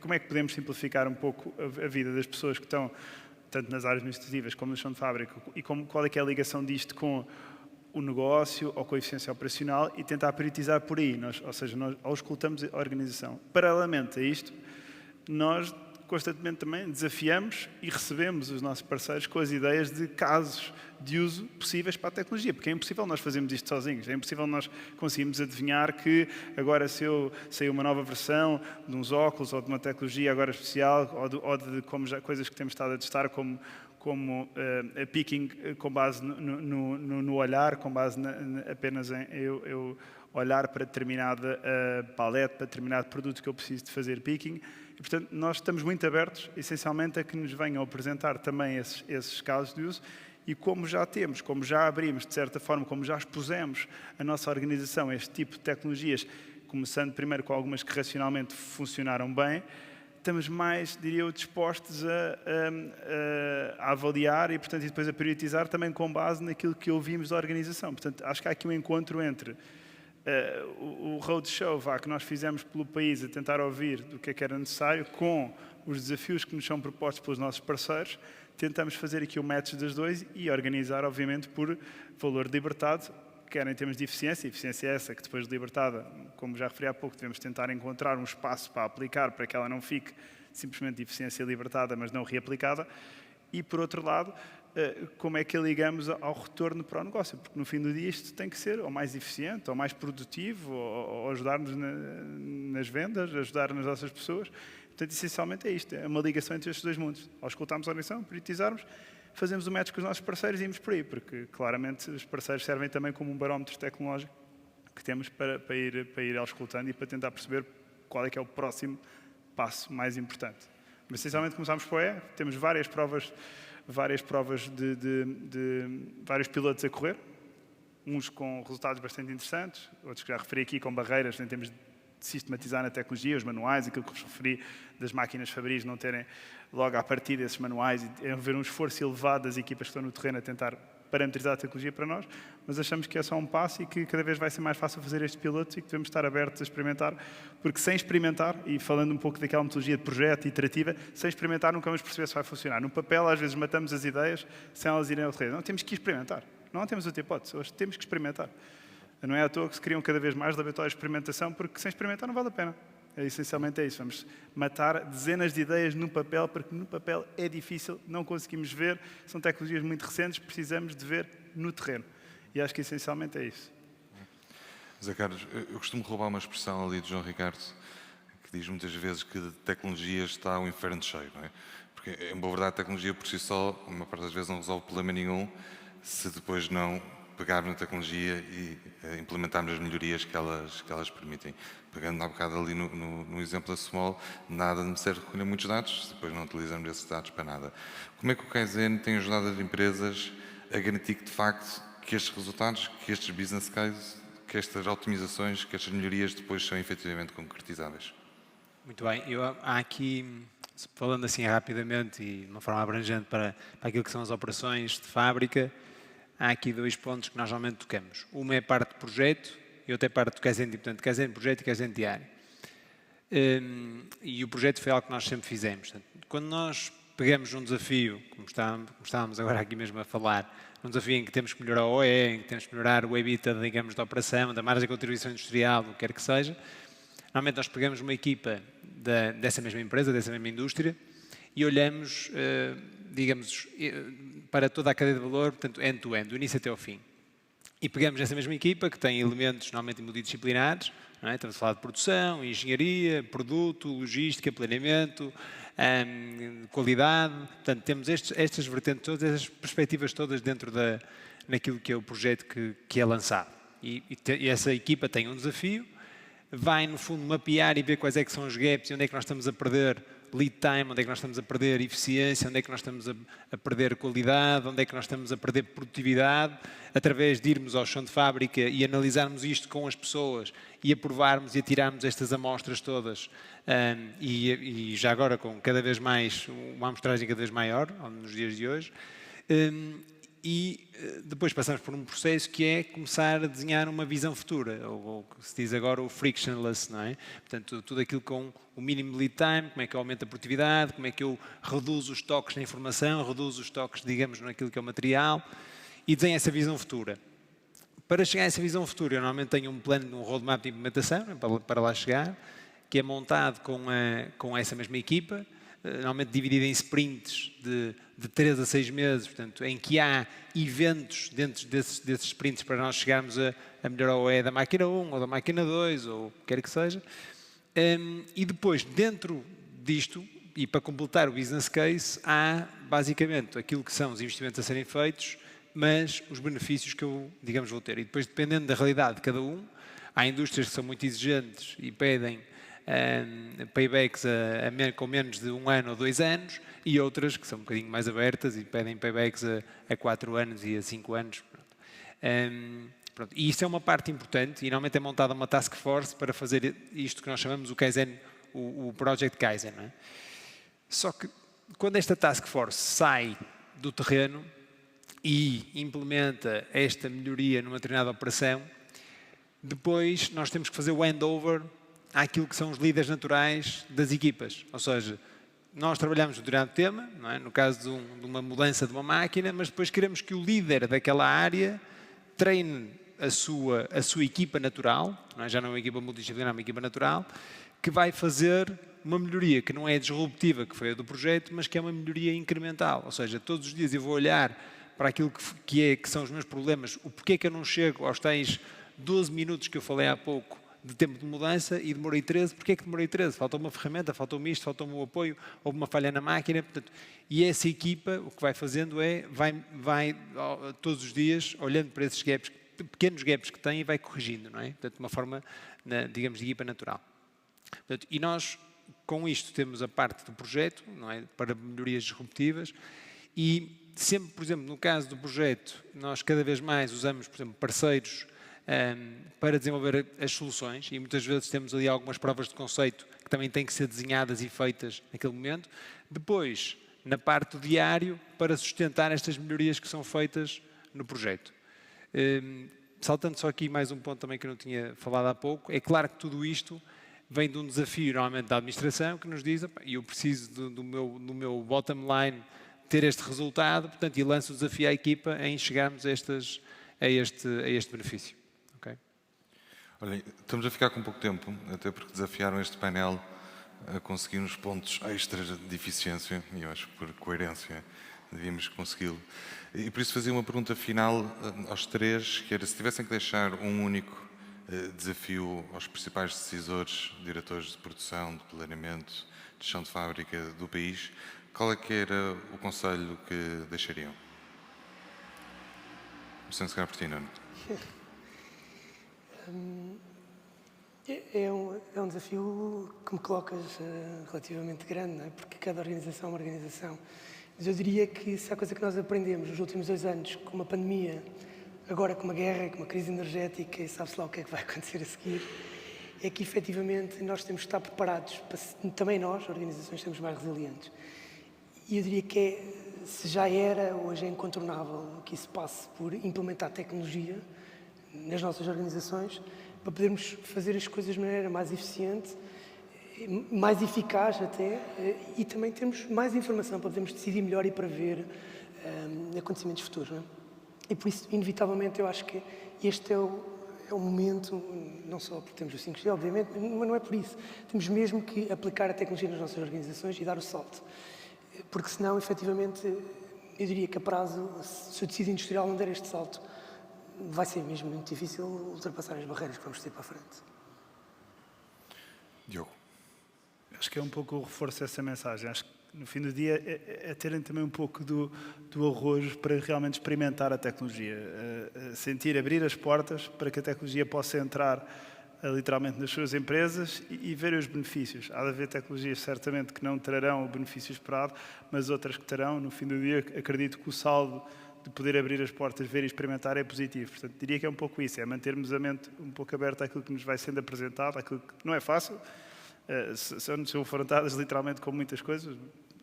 como é que podemos simplificar um pouco a vida das pessoas que estão tanto nas áreas administrativas como no chão de fábrica, e qual é que é a ligação disto com o negócio ou com a eficiência operacional, e tentar priorizar por aí. Ou seja, nós auscultamos a organização. Paralelamente a isto, nós constantemente também desafiamos e recebemos os nossos parceiros com as ideias de casos de uso possíveis para a tecnologia, porque é impossível nós fazermos isto sozinhos, é impossível nós conseguirmos adivinhar que agora se sair uma nova versão de uns óculos ou de uma tecnologia agora especial ou de coisas que temos estado a testar como a picking com base no olhar, com base apenas em eu olhar para determinada palete, para determinado produto que eu preciso de fazer picking. E, portanto, nós estamos muito abertos, essencialmente, a que nos venham apresentar também esses casos de uso, e como já temos, como já abrimos, de certa forma, como já expusemos a nossa organização a este tipo de tecnologias, começando primeiro com algumas que racionalmente funcionaram bem, estamos mais, diria eu, dispostos a avaliar e, portanto, e depois a priorizar também com base naquilo que ouvimos da organização. Portanto, acho que há aqui um encontro entre o roadshow que nós fizemos pelo país a tentar ouvir do que era necessário com os desafios que nos são propostos pelos nossos parceiros. Tentamos fazer aqui o match das dois e organizar, obviamente, por valor libertado, quer em termos de eficiência essa que depois de libertada, como já referi há pouco, devemos tentar encontrar um espaço para aplicar, para que ela não fique simplesmente de eficiência libertada, mas não reaplicada, e por outro lado, como é que a ligamos ao retorno para o negócio, porque no fim do dia isto tem que ser ou mais eficiente, ou mais produtivo, ou ajudar-nos nas vendas, ajudar nas nossas pessoas. Portanto, essencialmente é isto, é uma ligação entre estes dois mundos. Ao escutarmos a organização, priorizarmos, fazemos o match com os nossos parceiros e irmos por aí, porque claramente os parceiros servem também como um barómetro tecnológico que temos para ir auscultando e para tentar perceber qual é que é o próximo passo mais importante. Mas essencialmente começámos por aí, temos várias provas de vários pilotos a correr, uns com resultados bastante interessantes, outros que já referi aqui com barreiras em termos de sistematizar na tecnologia, os manuais, aquilo que vos referi das máquinas fabris não terem logo à partida esses manuais e haver um esforço elevado das equipas que estão no terreno a tentar parametrizar a tecnologia para nós, mas achamos que é só um passo e que cada vez vai ser mais fácil fazer estes pilotos e que devemos estar abertos a experimentar, porque sem experimentar, e falando um pouco daquela metodologia de projeto e iterativa, sem experimentar nunca vamos perceber se vai funcionar. No papel, às vezes, matamos as ideias sem elas irem ao terreno. Não, temos que experimentar. Não temos outra hipótese. Hoje temos que experimentar. Não é à toa que se criam cada vez mais laboratórios de experimentação, porque sem experimentar não vale a pena. Essencialmente é isso. Vamos matar dezenas de ideias no papel, porque no papel é difícil, não conseguimos ver, são tecnologias muito recentes, precisamos de ver no terreno. E acho que essencialmente é isso. Zé Carlos, eu costumo roubar uma expressão ali de João Ricardo, que diz muitas vezes que de tecnologia está o inferno cheio, não é? Porque, em boa verdade, a tecnologia por si só, uma parte das vezes não resolve problema nenhum, se depois não pegarmos na tecnologia e implementarmos as melhorias que elas permitem. Pegando há bocado ali no exemplo da Small, nada me serve recolher muitos dados, depois não utilizamos esses dados para nada. Como é que o Kaizen tem ajudado as empresas a garantir que, de facto, que estes resultados, que estes business cases, que estas otimizações, que estas melhorias depois são efetivamente concretizáveis? Muito bem. Há aqui, falando assim rapidamente e de uma forma abrangente para aquilo que são as operações de fábrica, há aqui dois pontos que nós normalmente tocamos. Uma é a parte de projeto e outra é a parte do Kaizen, portanto, Kaizen de projeto e Kaizen diário. E o projeto foi algo que nós sempre fizemos. Portanto, quando nós pegamos um desafio, como estávamos agora aqui mesmo a falar, um desafio em que temos que melhorar o OE, em que temos que melhorar o EBITDA, digamos, da operação, da margem de contribuição industrial, o que quer que seja, normalmente nós pegamos uma equipa dessa mesma empresa, dessa mesma indústria, e olhamos, digamos, para toda a cadeia de valor, portanto, end-to-end, do início até ao fim. E pegamos essa mesma equipa, que tem elementos normalmente multidisciplinares, não é? Estamos a falar de produção, engenharia, produto, logística, planeamento, qualidade. Portanto, temos estas vertentes todas, estas perspectivas todas dentro naquilo que é o projeto que é lançado. E essa equipa tem um desafio, vai, no fundo, mapear e ver quais é que são os gaps e onde é que nós estamos a perder lead time, onde é que nós estamos a perder eficiência, onde é que nós estamos a perder qualidade, onde é que nós estamos a perder produtividade, através de irmos ao chão de fábrica e analisarmos isto com as pessoas e aprovarmos e atirarmos estas amostras todas e já agora com cada vez mais, uma amostragem cada vez maior, nos dias de hoje, e depois passamos por um processo que é começar a desenhar uma visão futura, ou que se diz agora o frictionless, não é? Portanto, tudo aquilo com o mínimo lead time, como é que eu aumento a produtividade, como é que eu reduzo os toques na informação, reduzo os toques, digamos, naquilo que é o material, e desenho essa visão futura. Para chegar a essa visão futura, eu normalmente tenho um plano, um roadmap de implementação, para lá chegar, que é montado com essa mesma equipa, normalmente dividido em sprints de 3 a 6 meses, portanto, em que há eventos dentro desses sprints para nós chegarmos a melhor OE da máquina 1 ou da máquina 2, ou o que quer que seja. E depois, dentro disto, e para completar o business case, há basicamente aquilo que são os investimentos a serem feitos, mas os benefícios que eu, digamos, vou ter. E depois, dependendo da realidade de cada um, há indústrias que são muito exigentes e pedem paybacks com menos de 1 ano ou 2 anos, e outras que são um bocadinho mais abertas e pedem paybacks a 4 anos e a 5 anos. Pronto. E isso é uma parte importante, e normalmente é montada uma task force para fazer isto que nós chamamos o Kaizen, o Project Kaizen. Não é? Só que quando esta task force sai do terreno e implementa esta melhoria numa determinada operação, depois nós temos que fazer o handover àquilo que são os líderes naturais das equipas. Ou seja, nós trabalhamos no determinado tema, não é? No caso de uma mudança de uma máquina, mas depois queremos que o líder daquela área treine a sua equipa natural, não é? Já não é uma equipa multidisciplinar, é uma equipa natural, que vai fazer uma melhoria que não é disruptiva, que foi a do projeto, mas que é uma melhoria incremental. Ou seja, todos os dias eu vou olhar para aquilo que são os meus problemas, o porquê que eu não chego aos tais 12 minutos que eu falei há pouco de tempo de mudança e demorei 13, porquê que demorei 13? Faltou uma ferramenta, faltou-me isto, faltou-me um apoio, houve uma falha na máquina, portanto, e essa equipa o que vai fazendo é, vai todos os dias olhando para esses gaps, pequenos gaps que tem e vai corrigindo, não é? Portanto, de uma forma, digamos, de equipa natural. Portanto, e nós, com isto, temos a parte do projeto, não é? Para melhorias disruptivas, e sempre, por exemplo, no caso do projeto, nós cada vez mais usamos, por exemplo, parceiros para desenvolver as soluções, e muitas vezes temos ali algumas provas de conceito que também têm que ser desenhadas e feitas naquele momento. Depois, na parte do diário, para sustentar estas melhorias que são feitas no projeto. Saltando só aqui mais um ponto também que eu não tinha falado há pouco, é claro que tudo isto vem de um desafio, normalmente, da administração, que nos diz, eu preciso do meu bottom line ter este resultado, portanto, e lanço o desafio à equipa em chegarmos a este benefício. Okay? Olha, estamos a ficar com pouco tempo, até porque desafiaram este painel a conseguir uns pontos extras de eficiência, e eu acho que por coerência devíamos consegui-lo. E por isso fazia uma pergunta final aos três, que era se tivessem que deixar um único desafio aos principais decisores, diretores de produção, de planeamento, de chão de fábrica do país, qual é que era o conselho que deixariam? Começando se calhar por ti, Nuno. É um desafio que me colocas relativamente grande, não é? Porque cada organização é uma organização. Mas eu diria que se há coisa que nós aprendemos nos últimos 2 anos, com uma pandemia, agora com uma guerra, com uma crise energética, e sabe-se lá o que é que vai acontecer a seguir, é que efetivamente nós temos que estar preparados, também nós, organizações, sermos mais resilientes. E eu diria que se já era, hoje é incontornável que isso passe por implementar tecnologia nas nossas organizações para podermos fazer as coisas de maneira mais eficiente, mais eficaz até, e também termos mais informação para podermos decidir melhor e prever acontecimentos futuros. Não é? E por isso, inevitavelmente, eu acho que este é o momento, não só porque temos o 5G, obviamente, mas não é por isso. Temos mesmo que aplicar a tecnologia nas nossas organizações e dar o salto. Porque senão, efetivamente, eu diria que a prazo, se o tecido industrial não der este salto, vai ser mesmo muito difícil ultrapassar as barreiras que vamos ter para a frente. Diogo. Acho que é um pouco o reforço dessa mensagem. Acho que no fim do dia é terem também um pouco do arrojo para realmente experimentar a tecnologia. Sentir, abrir as portas para que a tecnologia possa entrar literalmente nas suas empresas e ver os benefícios. Há de haver tecnologias certamente que não trarão o benefício esperado, mas outras que terão. No fim do dia, acredito que o saldo de poder abrir as portas, ver e experimentar é positivo. Portanto, diria que é um pouco isso, é mantermos a mente um pouco aberta àquilo que nos vai sendo apresentado, àquilo que não é são confrontadas literalmente com muitas coisas.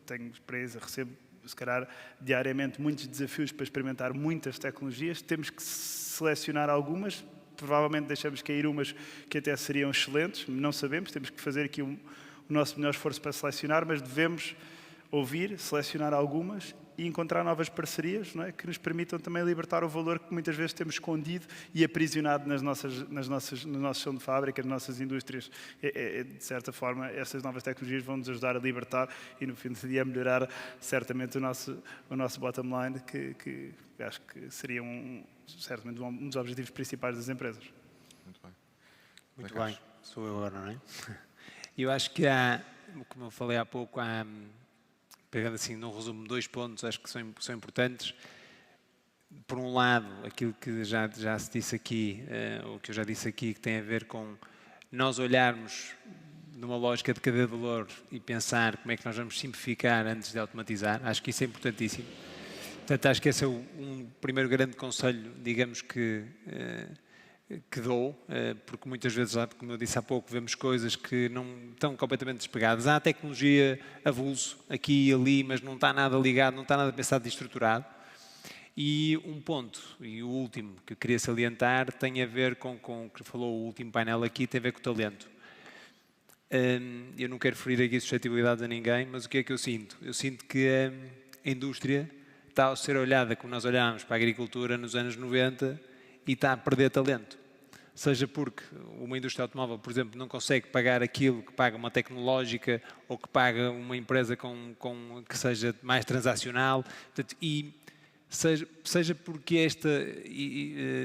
Tenho experiência, recebo se calhar, diariamente muitos desafios para experimentar muitas tecnologias. Temos que selecionar algumas, provavelmente deixamos cair umas que até seriam excelentes, não sabemos, temos que fazer aqui o nosso melhor esforço para selecionar, mas devemos ouvir, selecionar algumas e encontrar novas parcerias, não é? Que nos permitam também libertar o valor que muitas vezes temos escondido e aprisionado no nosso chão de fábrica, nas nossas indústrias. De certa forma, essas novas tecnologias vão nos ajudar a libertar e, no fim do dia, a melhorar certamente o nosso bottom line, que acho que seria certamente um dos objetivos principais das empresas. Muito bem. Muito bem. Sou eu agora, não é? Eu acho que como eu falei há pouco, pegando assim num resumo 2 pontos, acho que são importantes. Por um lado, aquilo que já se disse aqui, ou que eu já disse aqui, que tem a ver com nós olharmos numa lógica de cadeia de valor e pensar como é que nós vamos simplificar antes de automatizar. Acho que isso é importantíssimo. Portanto, acho que esse é um primeiro grande conselho, digamos, que dou, porque muitas vezes, como eu disse há pouco, vemos coisas que não estão completamente despegadas. Há tecnologia avulso aqui e ali, mas não está nada ligado, não está nada pensado e estruturado. E um ponto, e o último que eu queria salientar, tem a ver com o que falou o último painel aqui, tem a ver com o talento. Eu não quero ferir aqui suscetibilidades a ninguém, mas o que é que eu sinto? Eu sinto que a indústria está a ser olhada como nós olhámos para a agricultura nos anos 90 e está a perder talento. Seja porque uma indústria automóvel, por exemplo, não consegue pagar aquilo que paga uma tecnológica ou que paga uma empresa que seja mais transacional, portanto, e seja porque esta,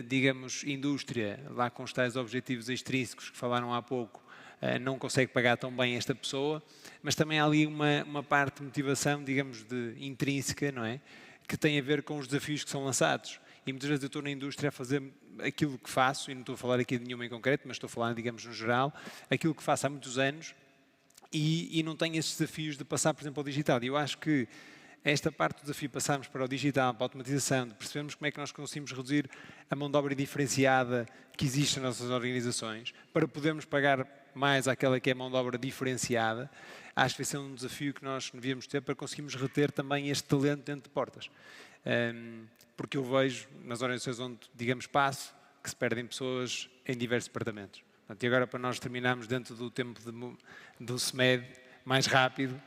digamos, indústria, lá com os tais objetivos extrínsecos que falaram há pouco, não consegue pagar tão bem esta pessoa, mas também há ali uma parte de motivação, digamos, intrínseca, não é? Que tem a ver com os desafios que são lançados. E muitas vezes eu estou na indústria a fazer aquilo que faço, e não estou a falar aqui de nenhuma em concreto, mas estou a falar, digamos, no geral, aquilo que faço há muitos anos e não tenho esses desafios de passar, por exemplo, ao digital. E eu acho que esta parte do desafio de passarmos para o digital, para a automatização, de percebermos como é que nós conseguimos reduzir a mão de obra diferenciada que existe nas nossas organizações, para podermos pagar mais àquela que é a mão de obra diferenciada, acho que vai ser um desafio que nós devíamos ter para conseguirmos reter também este talento dentro de portas. Porque eu vejo nas organizações onde, digamos, passo, que se perdem pessoas em diversos departamentos. Portanto, e agora, para nós terminarmos dentro do tempo do SMED, mais rápido.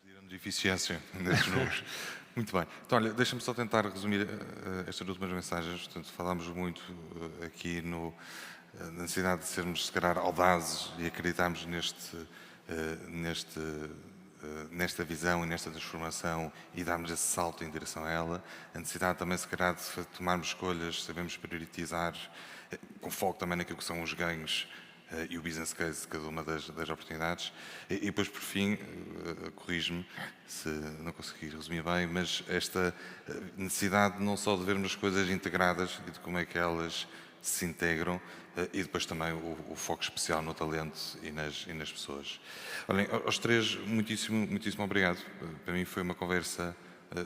Pediram de eficiência nestes números. Muito bem. Então, olha, deixa-me só tentar resumir estas últimas mensagens. Portanto, falámos muito aqui na necessidade de sermos, se calhar, audazes e acreditarmos nesta visão e nesta transformação e darmos esse salto em direção a ela. A necessidade também, se calhar, de tomarmos escolhas, sabemos priorizar, com foco também naquilo que são os ganhos e o business case de cada uma das oportunidades. E depois, por fim, corrige-me se não conseguir resumir bem, mas esta necessidade não só de vermos as coisas integradas e de como é que elas se integram, e depois também o foco especial no talento e nas pessoas. Olhem, aos três, muitíssimo obrigado. Para mim foi uma conversa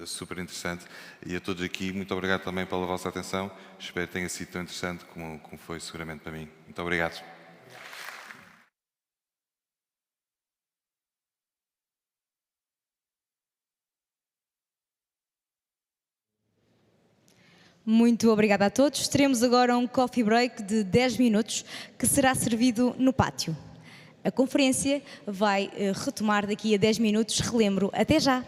super interessante e a todos aqui, muito obrigado também pela vossa atenção. Espero que tenha sido tão interessante como foi seguramente para mim. Muito obrigado. Muito obrigada a todos. Teremos agora um coffee break de 10 minutos que será servido no pátio. A conferência vai retomar daqui a 10 minutos. Relembro, até já!